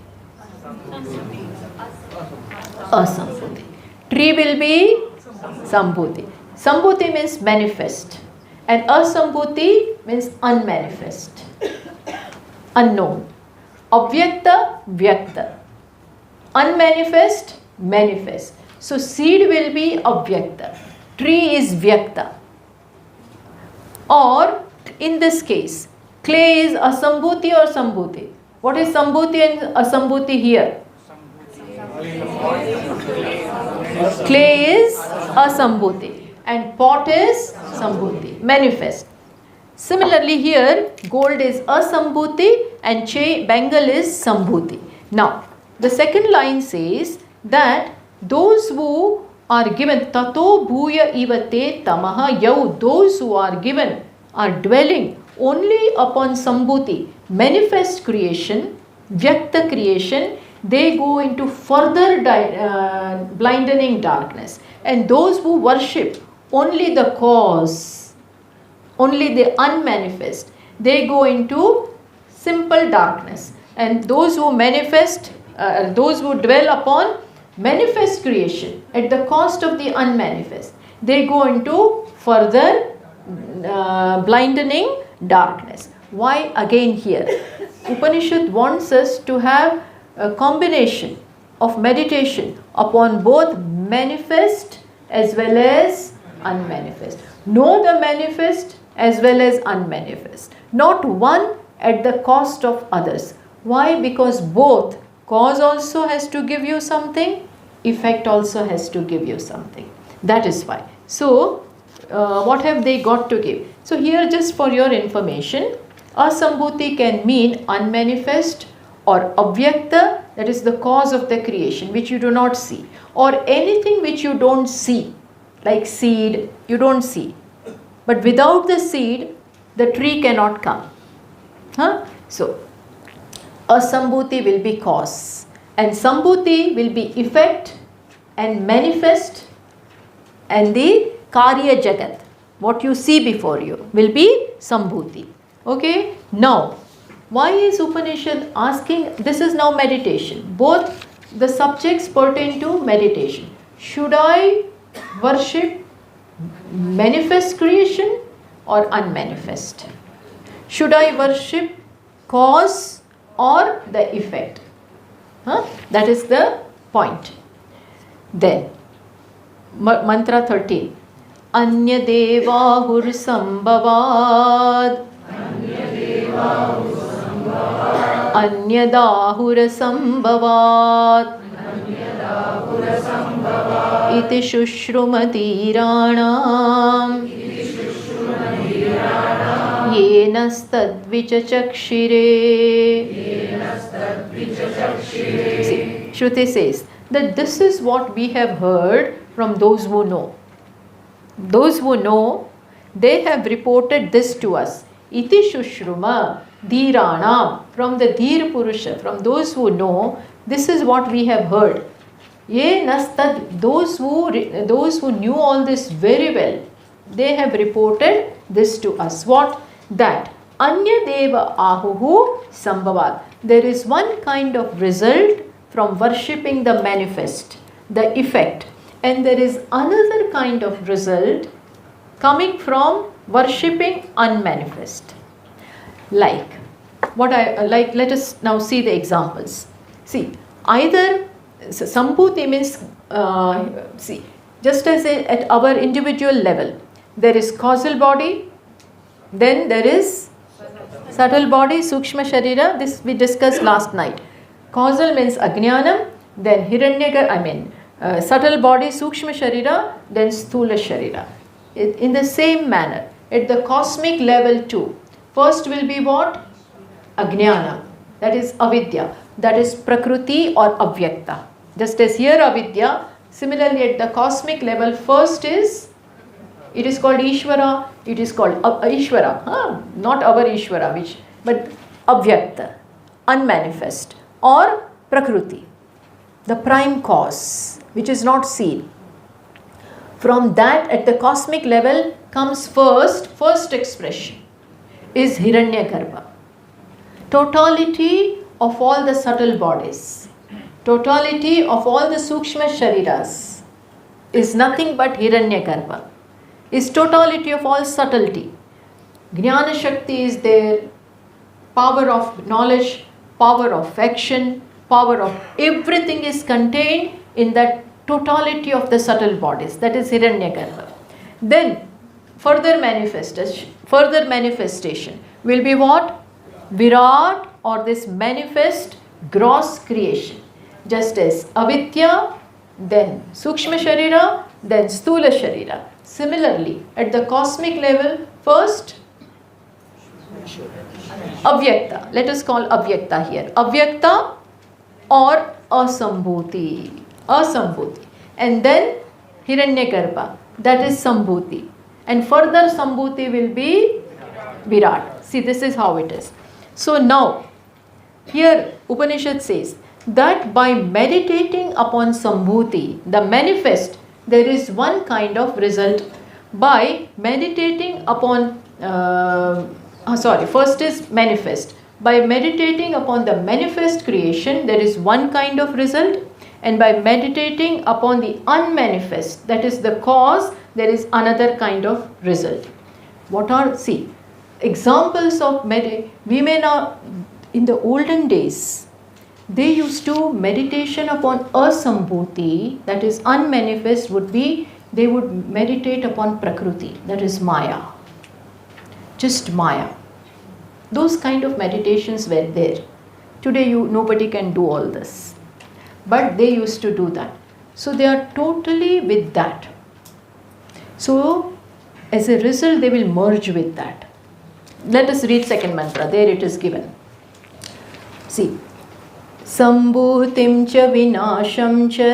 Asambhuti. Tree will be sambhuti. Sambhuti means manifest, and asambhuti means unmanifest, unknown. Avyakta, vyakta. Unmanifest, manifest. So seed will be avyakta, tree is vyakta. Or in this case, clay is asambhuti or sambhuti. What is sambhuti and asambhuti here? Clay is asambhuti and pot is sambhuti, manifest. Similarly here, gold is asambhuti and bangle is sambhuti. Now, the second line says that those who are given, tato bhuya ivate tamaha yau, those who are given, are dwelling only upon sambhuti, manifest creation, vyakta creation, they go into further blinding darkness. And those who worship only the cause, only the unmanifest, they go into simple darkness. And those who manifest, those who dwell upon manifest creation at the cost of the unmanifest, they go into further blinding darkness. Why again here? Upanishad wants us to have a combination of meditation upon both manifest as well as unmanifest. Know the manifest as well as unmanifest. Not one at the cost of others. Why? Because both, cause also has to give you something, effect also has to give you something. That is why. So, what have they got to give? So here, just for your information, asambhuti can mean unmanifest or avyakta, that is the cause of the creation which you do not see, or anything which you don't see, like seed, you don't see. But without the seed, the tree cannot come. So, asambhuti will be cause and sambhuti will be effect and manifest, and the karya jagat, what you see before you, will be sambhuti. Okay, now why is Upanishad asking? This is now meditation. Both the subjects pertain to meditation. Should I worship manifest creation or unmanifest? Should I worship cause or the effect? That is the point. Then, mantra 13. Anya devahur sambhavad Anyadahur sambhavat iti shushrumatirāṇām yenastadvichachakshire. See, Shruti says that this is what we have heard from those who know. Those who know, they have reported this to us. Iti shushruma dhīrāṇām, from the dhīr purusha, from those who know, this is what we have heard. Ye nastad, those who knew all this very well, they have reported this to us. What? That anya deva ahuhu sambhavat. There is one kind of result from worshipping the manifest, the effect, and there is another kind of result coming from worshipping unmanifest. Like what let us now see the examples. See, either sambhuti means see, just as at our individual level, there is causal body, then there is subtle body, sukshma sharira. This we discussed last night. Causal means ajnanam, then subtle body, sukshma sharira, then sthula sharira. In the same manner, at the cosmic level too, first will be what? Ajnana, that is avidya, that is prakriti or avyakta. Just as here avidya, similarly at the cosmic level, first is, it is called Ishvara, it is called Ishvara, not our Ishvara, but avyakta, unmanifest, or prakriti. the prime cause, which is not seen. From that, at the cosmic level, comes first expression is Hiranyagarbha. Totality of all the subtle bodies, totality of all the Sukshma Shariras is nothing but Hiranyagarbha, is totality of all subtlety. Jnana Shakti is there, power of knowledge, power of action, power of everything is contained in that totality of the subtle bodies, that is Hiranyagarbha. Then further manifestation will be what? Virat, or this manifest gross creation. Just as Avidya, then Sukshma Sharira, then Sthula Sharira. Similarly, at the cosmic level, first Avyakta. Let us call Avyakta here. Avyakta or Asambhuti. Asambhuti. And then Hiranyagarbha. That is Sambhuti. And further Sambhuti will be Virat. See, this is how it is. So now, here Upanishad says that by meditating upon Sambhuti, the manifest, there is one kind of result. By meditating upon, first is manifest. By meditating upon the manifest creation, there is one kind of result. And by meditating upon the unmanifest, that is the cause, there is another kind of result. What are, see, examples of we may now, in the olden days, they used to meditation upon asambhuti, that is unmanifest, would be, they would meditate upon prakriti, that is Maya, just Maya. Those kind of meditations were there. Today nobody can do all this, but they used to do that. So they are totally with that. So as a result, they will merge with that. Let us read second mantra. There it is given. See, Sambhutim cha vinasham cha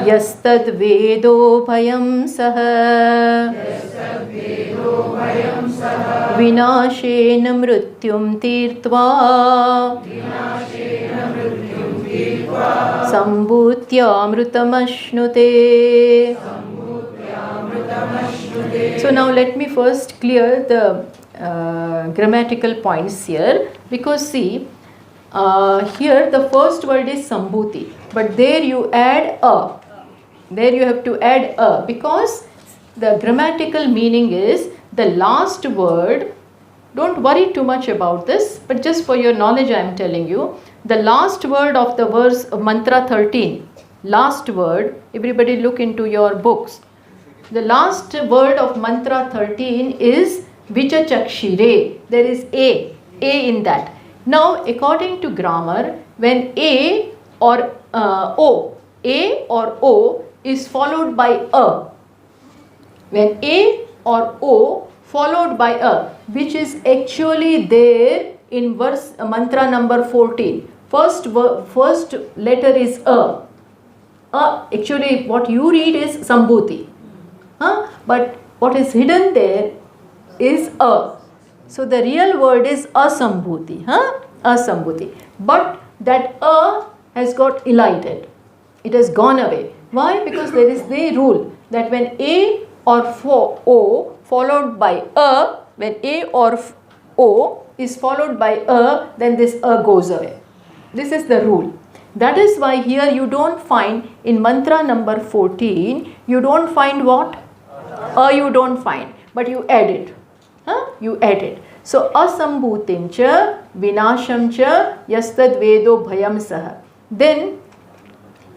yastad vedo bhayam saha vinashena mrityum tirtva sambhutya amrutamashnute. So now let me first clear the grammatical points here, because see, here the first word is Sambhuti, but there you add a. There you have to add a, because the grammatical meaning is the last word. Don't worry too much about this, but just for your knowledge I am telling you, the last word of the verse of mantra 13, last word, everybody look into your books. The last word of mantra 13 is Vichachakshire. There is A in that. Now, according to grammar, when A or O is followed by a, when A or O followed by a, which is actually there in verse mantra number 14. First letter is a. Actually, what you read is Sambhuti. But what is hidden there is a. So the real word is asambhuti. Asambhuti. But that a has got elided. It has gone away. Why? Because there is the rule that when A or O followed by a, when A or O is followed by a, then this a goes away. This is the rule. That is why here you don't find in mantra number 14, you don't find what? You don't find, but you add it. You add it. So asambhutim cha vinasham cha yastad vedo bhayam saha. Then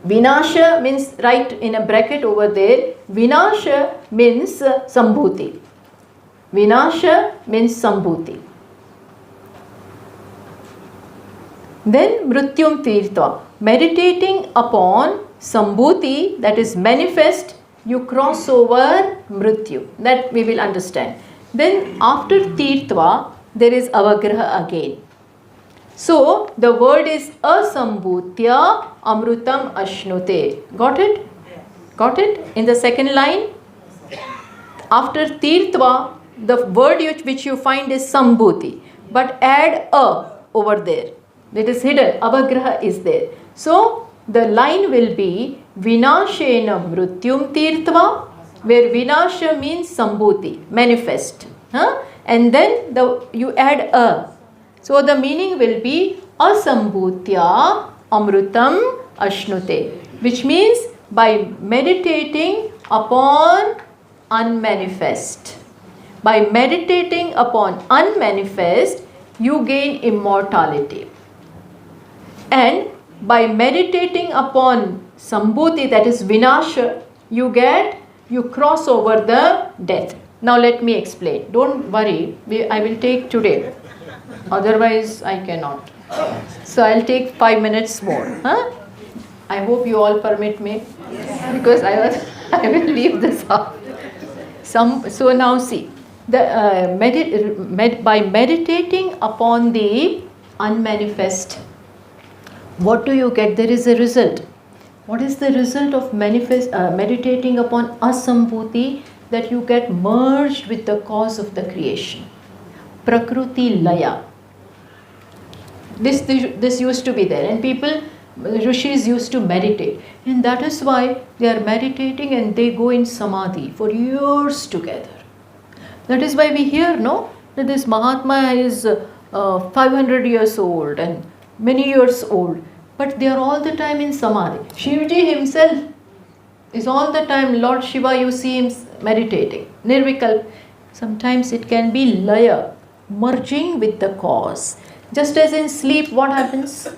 vinasha means, write in a bracket over there, vinasha means sambhuti. Vinasha means sambhuti. Then mrityum tirtva, meditating upon sambhuti, that is manifest, you cross over mrityu. That we will understand. Then after tirtva, there is avagraha again. So the word is asambhutya amrutam ashnute. Got it? Got it? In the second line, after tirtva, the word which you find is sambhuti, but add a over there. That is hidden. Avagraha is there. So the line will be Vinashena Mrutyum Tirtva, where Vinasha means Sambhuti, manifest. And then you add a. So the meaning will be Asambhutya Amrutam Ashnute, which means by meditating upon unmanifest. By meditating upon unmanifest, you gain immortality. And by meditating upon Sambhuti, that is Vinasha, you cross over the death. Now let me explain. Don't worry, I will take today. Otherwise, I cannot. So I'll take 5 minutes more. I hope you all permit me, because I will leave this off. So now see, by meditating upon the unmanifest, what do you get? There is a result. What is the result of meditating upon Asambhuti? That you get merged with the cause of the creation. Prakriti Laya. This used to be there, and rishis used to meditate, and that is why they are meditating and they go in samadhi for years together. That is why we hear, that this Mahatma is 500 years old and many years old, but they are all the time in samadhi. Shivji himself is all the time, Lord Shiva, you see him meditating. Nirvikalp. Sometimes it can be laya, merging with the cause. Just as in sleep, what happens?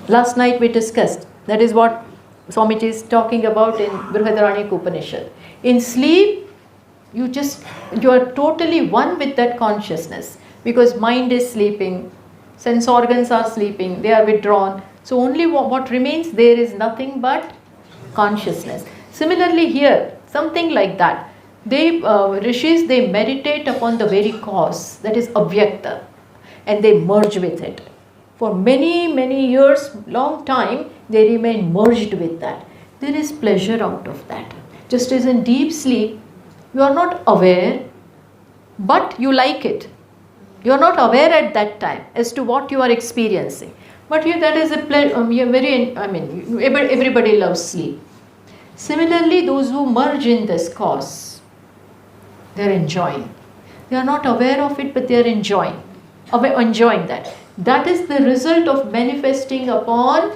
Last night we discussed. That is what Swami is talking about in Brihadaranyaka Upanishad. In sleep, you are totally one with that consciousness, because mind is sleeping, sense organs are sleeping, they are withdrawn. So only what remains there is nothing but consciousness. Similarly here, something like that. Rishis, they meditate upon the very cause, that is avyakta, and they merge with it. For many, many years, long time, they remain merged with that. There is pleasure out of that. Just as in deep sleep, you are not aware, but you like it. You are not aware at that time as to what you are experiencing. But that is a pleasure. Everybody loves sleep. Similarly, those who merge in this cause, they are enjoying. They are not aware of it, but they are enjoying that. That is the result of meditating upon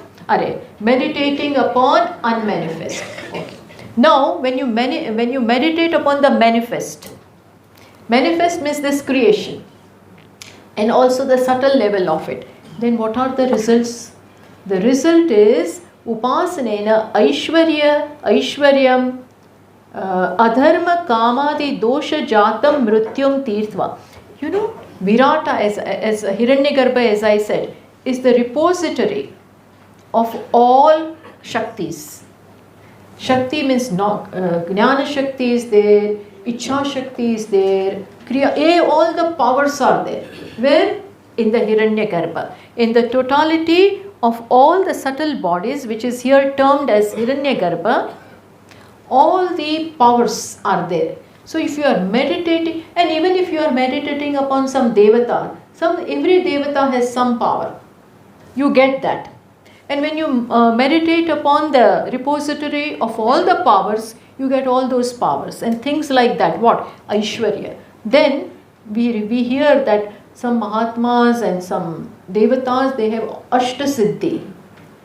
unmanifest. Okay. Now, when you meditate upon the manifest means this creation, and also the subtle level of it. Then what are the results? The result is Upasanena Aishwaryam Adharma Kamadi Dosha Jatam Mrutyum Tirtva. Virata, as Hiranyagarbha, as I said, is the repository of all Shaktis. Shakti means Jnana Shakti is there, Ichha Shakti is there, Kriya, all the powers are there. Where? In the Hiranyagarbha. In the totality of all the subtle bodies, which is here termed as Hiranyagarbha, all the powers are there. So if you are meditating, and even if you are meditating upon some devata, every devata has some power. You get that. And when you meditate upon the repository of all the powers, you get all those powers and things like that. What? Aishwarya. Then we hear that some Mahatmas and some devatas, they have Ashtasiddhi.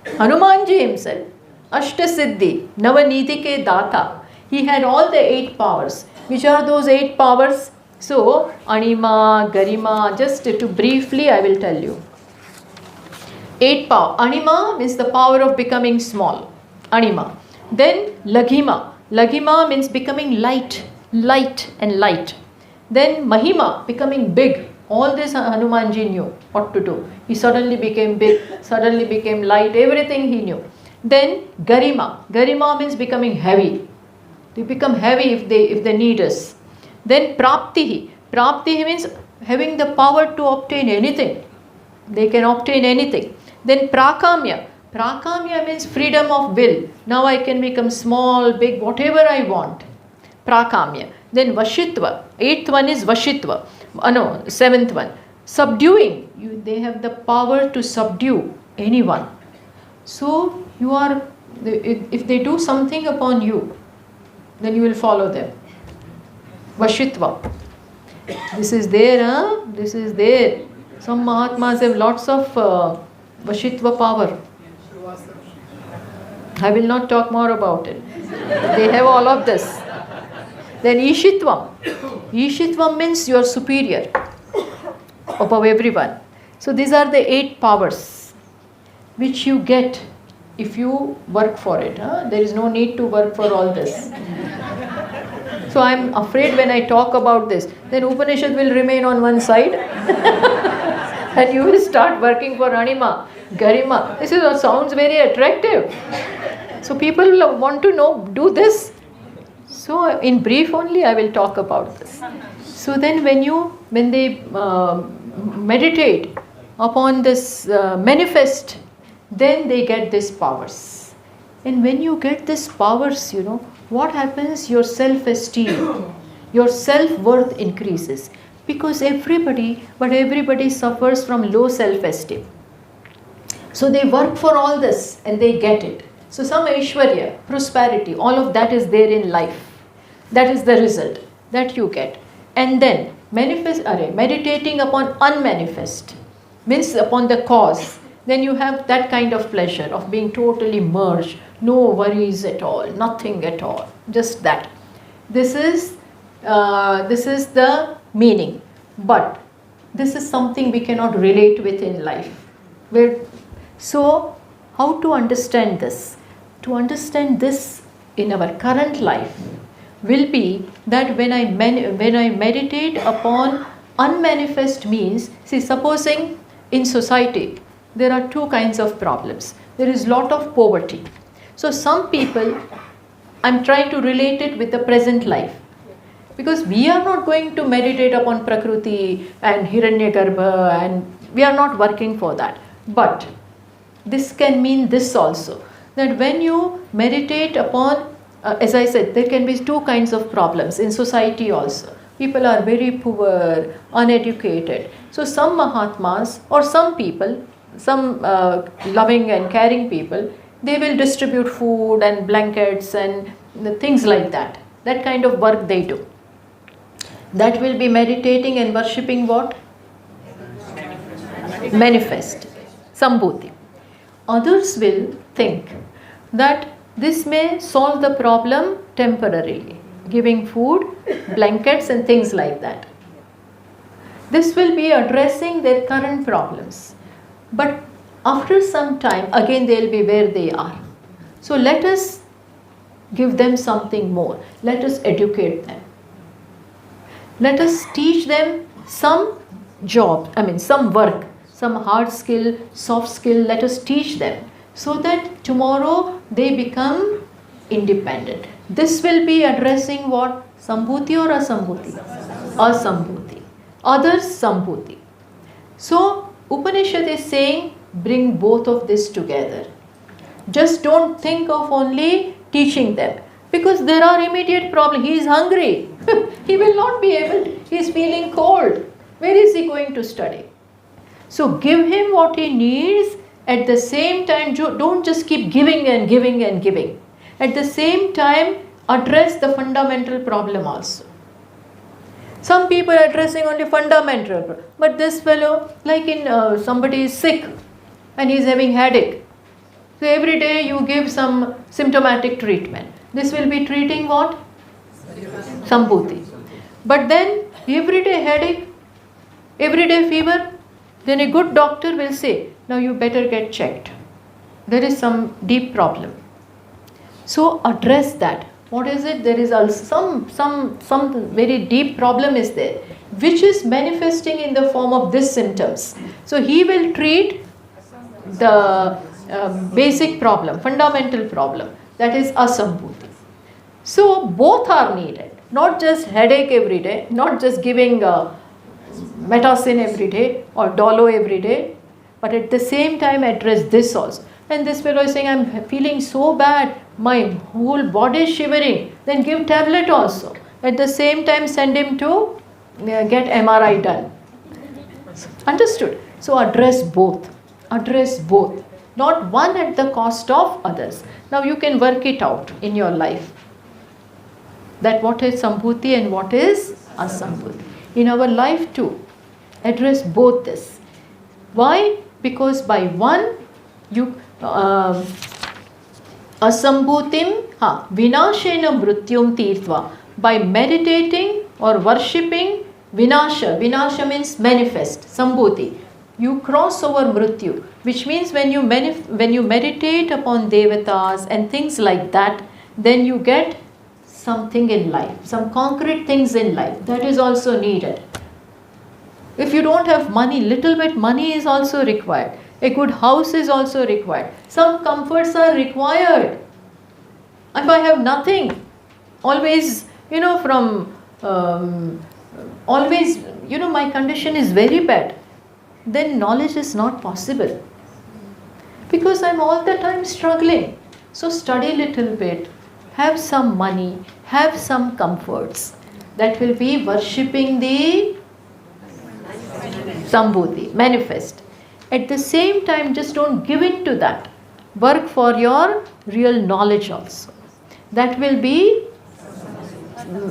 Hanumanji himself, Ashtasiddhi, Navanidhi ke Data. He had all the 8 powers. Which are those 8 powers? So, Anima, Garima, just to briefly I will tell you. 8 power. Anima means the power of becoming small. Anima. Then Laghima. Laghima means becoming light and light. Then Mahima, becoming big. All this Hanumanji knew what to do. He suddenly became big, suddenly became light, everything he knew. Then Garima. Garima means becoming heavy. They become heavy if they need us. Then Praptihi. Praptihi means having the power to obtain anything. They can obtain anything. Then Prakamya. Prakamya means freedom of will. Now I can become small, big, whatever I want. Prakamya. Then Vashitva. 8th one is Vashitva. 7th one. subduing. They have the power to subdue anyone. So you are, if they do something upon you, then you will follow them. Vashitva. This is there, this is there. Some Mahatmas have lots of Vashitva power. I will not talk more about it. They have all of this. Then Ishitvam. Ishitvam means you are superior above everyone. So these are the 8 powers which you get if you work for it. There is no need to work for all this. So I am afraid when I talk about this, then Upanishad will remain on one side and you will start working for Anima, Garima. This sounds very attractive. So people will want to know, do this. So in brief only I will talk about this. So then when they meditate upon this manifest, then they get these powers. And when you get these powers, what happens? Your self-esteem, your self-worth increases. Because everybody suffers from low self-esteem. So they work for all this and they get it. So some Aishwarya, prosperity, all of that is there in life. That is the result that you get. And then meditating upon unmanifest, means upon the cause. Then you have that kind of pleasure of being totally merged, no worries at all, nothing at all, just that. This is the meaning, but this is something we cannot relate with in life. So how to understand this? To understand this in our current life will be that when I meditate upon unmanifest means, see, supposing in society there are 2 kinds of problems. There is lot of poverty. So some people, I'm trying to relate it with the present life. Because we are not going to meditate upon Prakriti and Hiranyagarbha, and we are not working for that. But this can mean this also, that when you meditate upon, as I said, there can be 2 kinds of problems in society also. People are very poor, uneducated. So some Mahatmas or some people, some loving and caring people, they will distribute food and blankets and things like that. That kind of work they do. That will be meditating and worshipping what? Manifest, Sambhuti. Others will think that this may solve the problem temporarily, giving food, blankets and things like that. This will be addressing their current problems. But after some time, again they will be where they are. So let us give them something more. Let us educate them. Let us teach them some job, some work, some hard skill, soft skill. Let us teach them so that tomorrow they become independent. This will be addressing what? Sambhuti or Asambhuti? Asambhuti. Others Sambhuti. So Upanishad is saying, bring both of this together. Just don't think of only teaching them. Because there are immediate problems. He is hungry. He will not be able, he is feeling cold. Where is he going to study? So give him what he needs. At the same time, don't just keep giving and giving and giving. At the same time, address the fundamental problem also. Some people are addressing only fundamental, but this fellow, like in somebody is sick and he is having headache. So every day you give some symptomatic treatment. This will be treating what? Sambhuti. But then everyday headache, everyday fever, then a good doctor will say, now you better get checked. There is some deep problem. So address that. What is it? There is also some very deep problem is there, which is manifesting in the form of these symptoms. So he will treat the basic problem, fundamental problem, that is Asambhuti. So both are needed, not just headache every day, not just giving metacin every day or dolo every day, but at the same time address this also. And this fellow is saying, I'm feeling so bad, my whole body is shivering, then give tablet also. At the same time send him to get MRI done. Understood? So address both. Address both. Not one at the cost of others. Now you can work it out in your life. That what is Sambhuti and what is Asambhuti. In our life too, address both this. Why? Because by one, you Asambhutim Vinashena Mrutyum Tirtva. By meditating or worshipping Vinasha. Vinasha means manifest, Sambhuti. You cross over Mrityu, which means when you meditate upon Devatas and things like that, then you get something in life, some concrete things in life. That is also needed. If you don't have money, little bit money is also required. A good house is also required. Some comforts are required. If I have nothing, always, my condition is very bad, then knowledge is not possible. Because I'm all the time struggling. So study a little bit, have some money, have some comforts. That will be worshipping the Sambhuti, manifest. At the same time, just don't give in to that. Work for your real knowledge also. That will be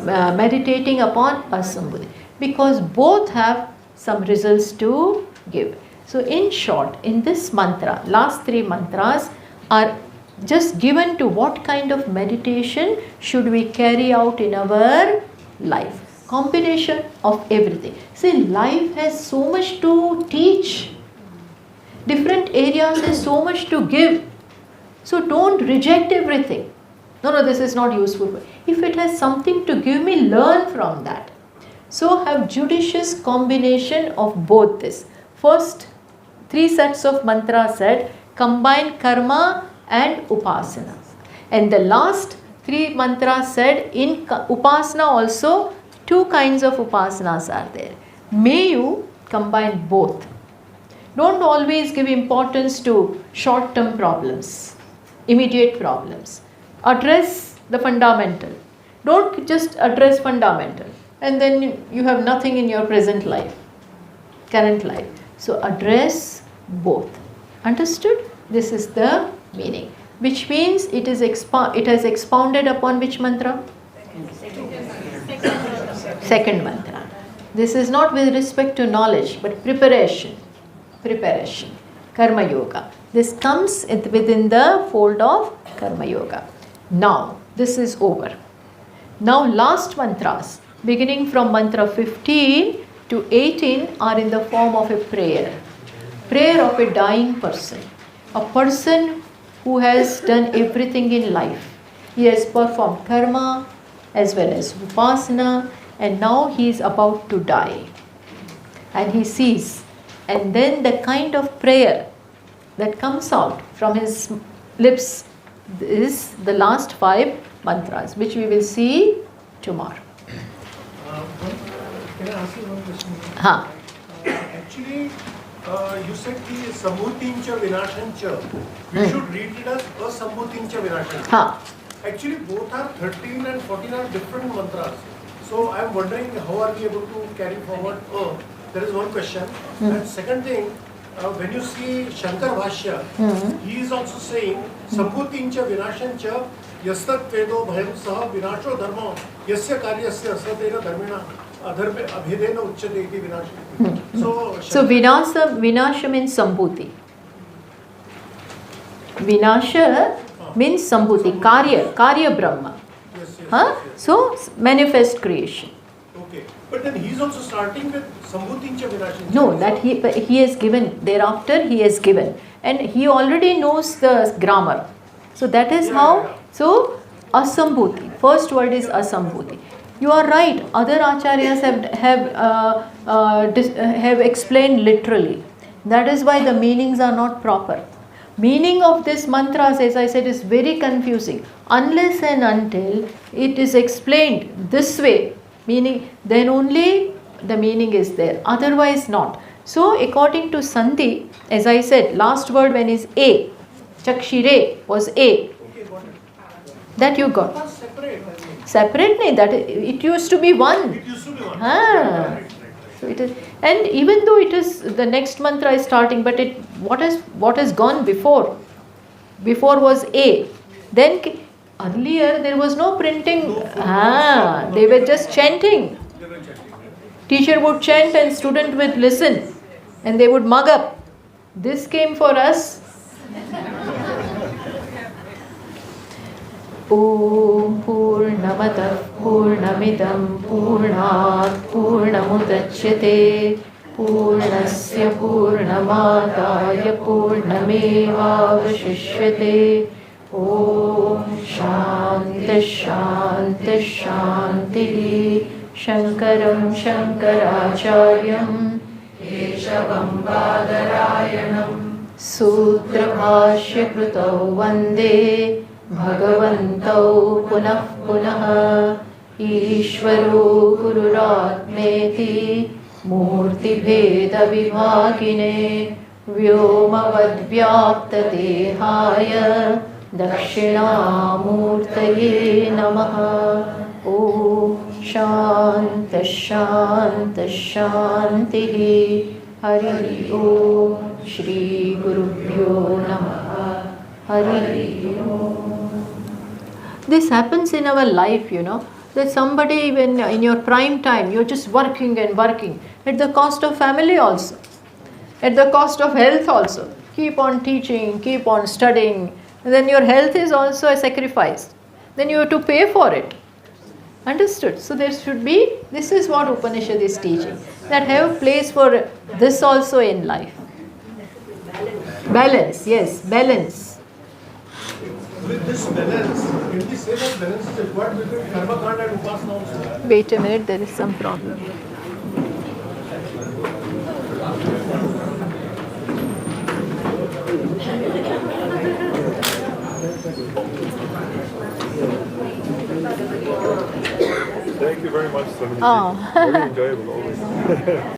meditating upon Asambhuti. Because both have some results to give. So in short, in this mantra, last three mantras are just given to what kind of meditation should we carry out in our life. Combination of everything. See, life has so much to teach. Different areas has so much to give. So don't reject everything. No, this is not useful. If it has something to give me, learn from that. So have judicious combination of both this. First, three sets of mantras said, combine karma and upasana. And the last three mantras said, in upasana also, two kinds of upasanas are there. May you combine both. Don't always give importance to short-term problems, immediate problems. Address the fundamental. Don't just address fundamental and then you have nothing in your present life, current life. So address both. Understood? This is the meaning. Which means it has expounded upon which mantra? Second mantra. This is not with respect to knowledge, but preparation. Karma Yoga. This comes within the fold of Karma Yoga. Now, this is over. Now, last mantras, beginning from mantra 15 to 18, are in the form of a prayer. Prayer of a dying person. A person who has done everything in life. He has performed karma as well as upasana, and now he is about to die. And he sees. And then the kind of prayer that comes out from his lips is the last 5 mantras, which we will see tomorrow. Can I ask you one question? Actually, you said the Sambhutincha Vinashancha. You should read it as Asambhutincha Vinashancha. Actually, both are 13 and 14 are different mantras. So I am wondering how are we able to carry forward? There is one question. And second thing, when you see Shankar Bhashya, he is also saying Sambhutincha Vinashancha Yastat Vedo Bhayam Saha Vinasho Dharma Yasya Karyasya Asatena Dharmena Adharme Abhidena Uchchate iti Vinasha. So Vinasha means Sambhuti. Vinasha means Sambhuti, Karya Brahma. Yes. So manifest creation. Okay. But then he is also starting with Sambhutincha Vinashancha. No, that he has given, thereafter he has given. And he already knows the grammar. So that is how, so Asambhuti, first word is Asambhuti. You are right, other acharyas have explained literally. That is why the meanings are not proper. Meaning of this mantras, as I said, is very confusing. Unless and until it is explained this way, meaning, then only the meaning is there. Otherwise not. So according to Sandhi, as I said, last word when is A, Chakshire was A. That you got. Separate nahi, that it used to be one. It used to be one. So it is, And even though it is the next mantra is starting, but what has gone before? Before was A. Then earlier there was no printing. They were just chanting. Teacher would chant and student would listen, and they would mug up. This came for us. Om Purnamadav Purnamidam Purnat Purnamudachyate Purnasya Purnamadaya Purnamevavashishyate. Om Shanti Shanti Shanti. Shankaram Shankaracharyam Keshavam Badarayanam Sutra Bhashya Krutau Vande Bhagavantau Punah Punah Ishvaro Gururatmeti Murti Bheda Vibhagine Vyomavad Dehaya Dakshinamurtaye Namaha. Om Shanti Shanti Shanti. Hari Om. Shri Gurubhyo Namaha. Hari Om. This happens in our life, that somebody, when in your prime time, you're just working and working, at the cost of family also, at the cost of health also. Keep on teaching, keep on studying, and then your health is also a sacrifice. Then you have to pay for it. Understood? So there should be, this is what Upanishad is teaching, that have place for this also in life. Balance, yes, balance. With this balance, can we say that balance is required between karma kanda and upasana also? Wait a minute, there is some problem. Thank you very much, Swami. Oh. Very enjoyable always.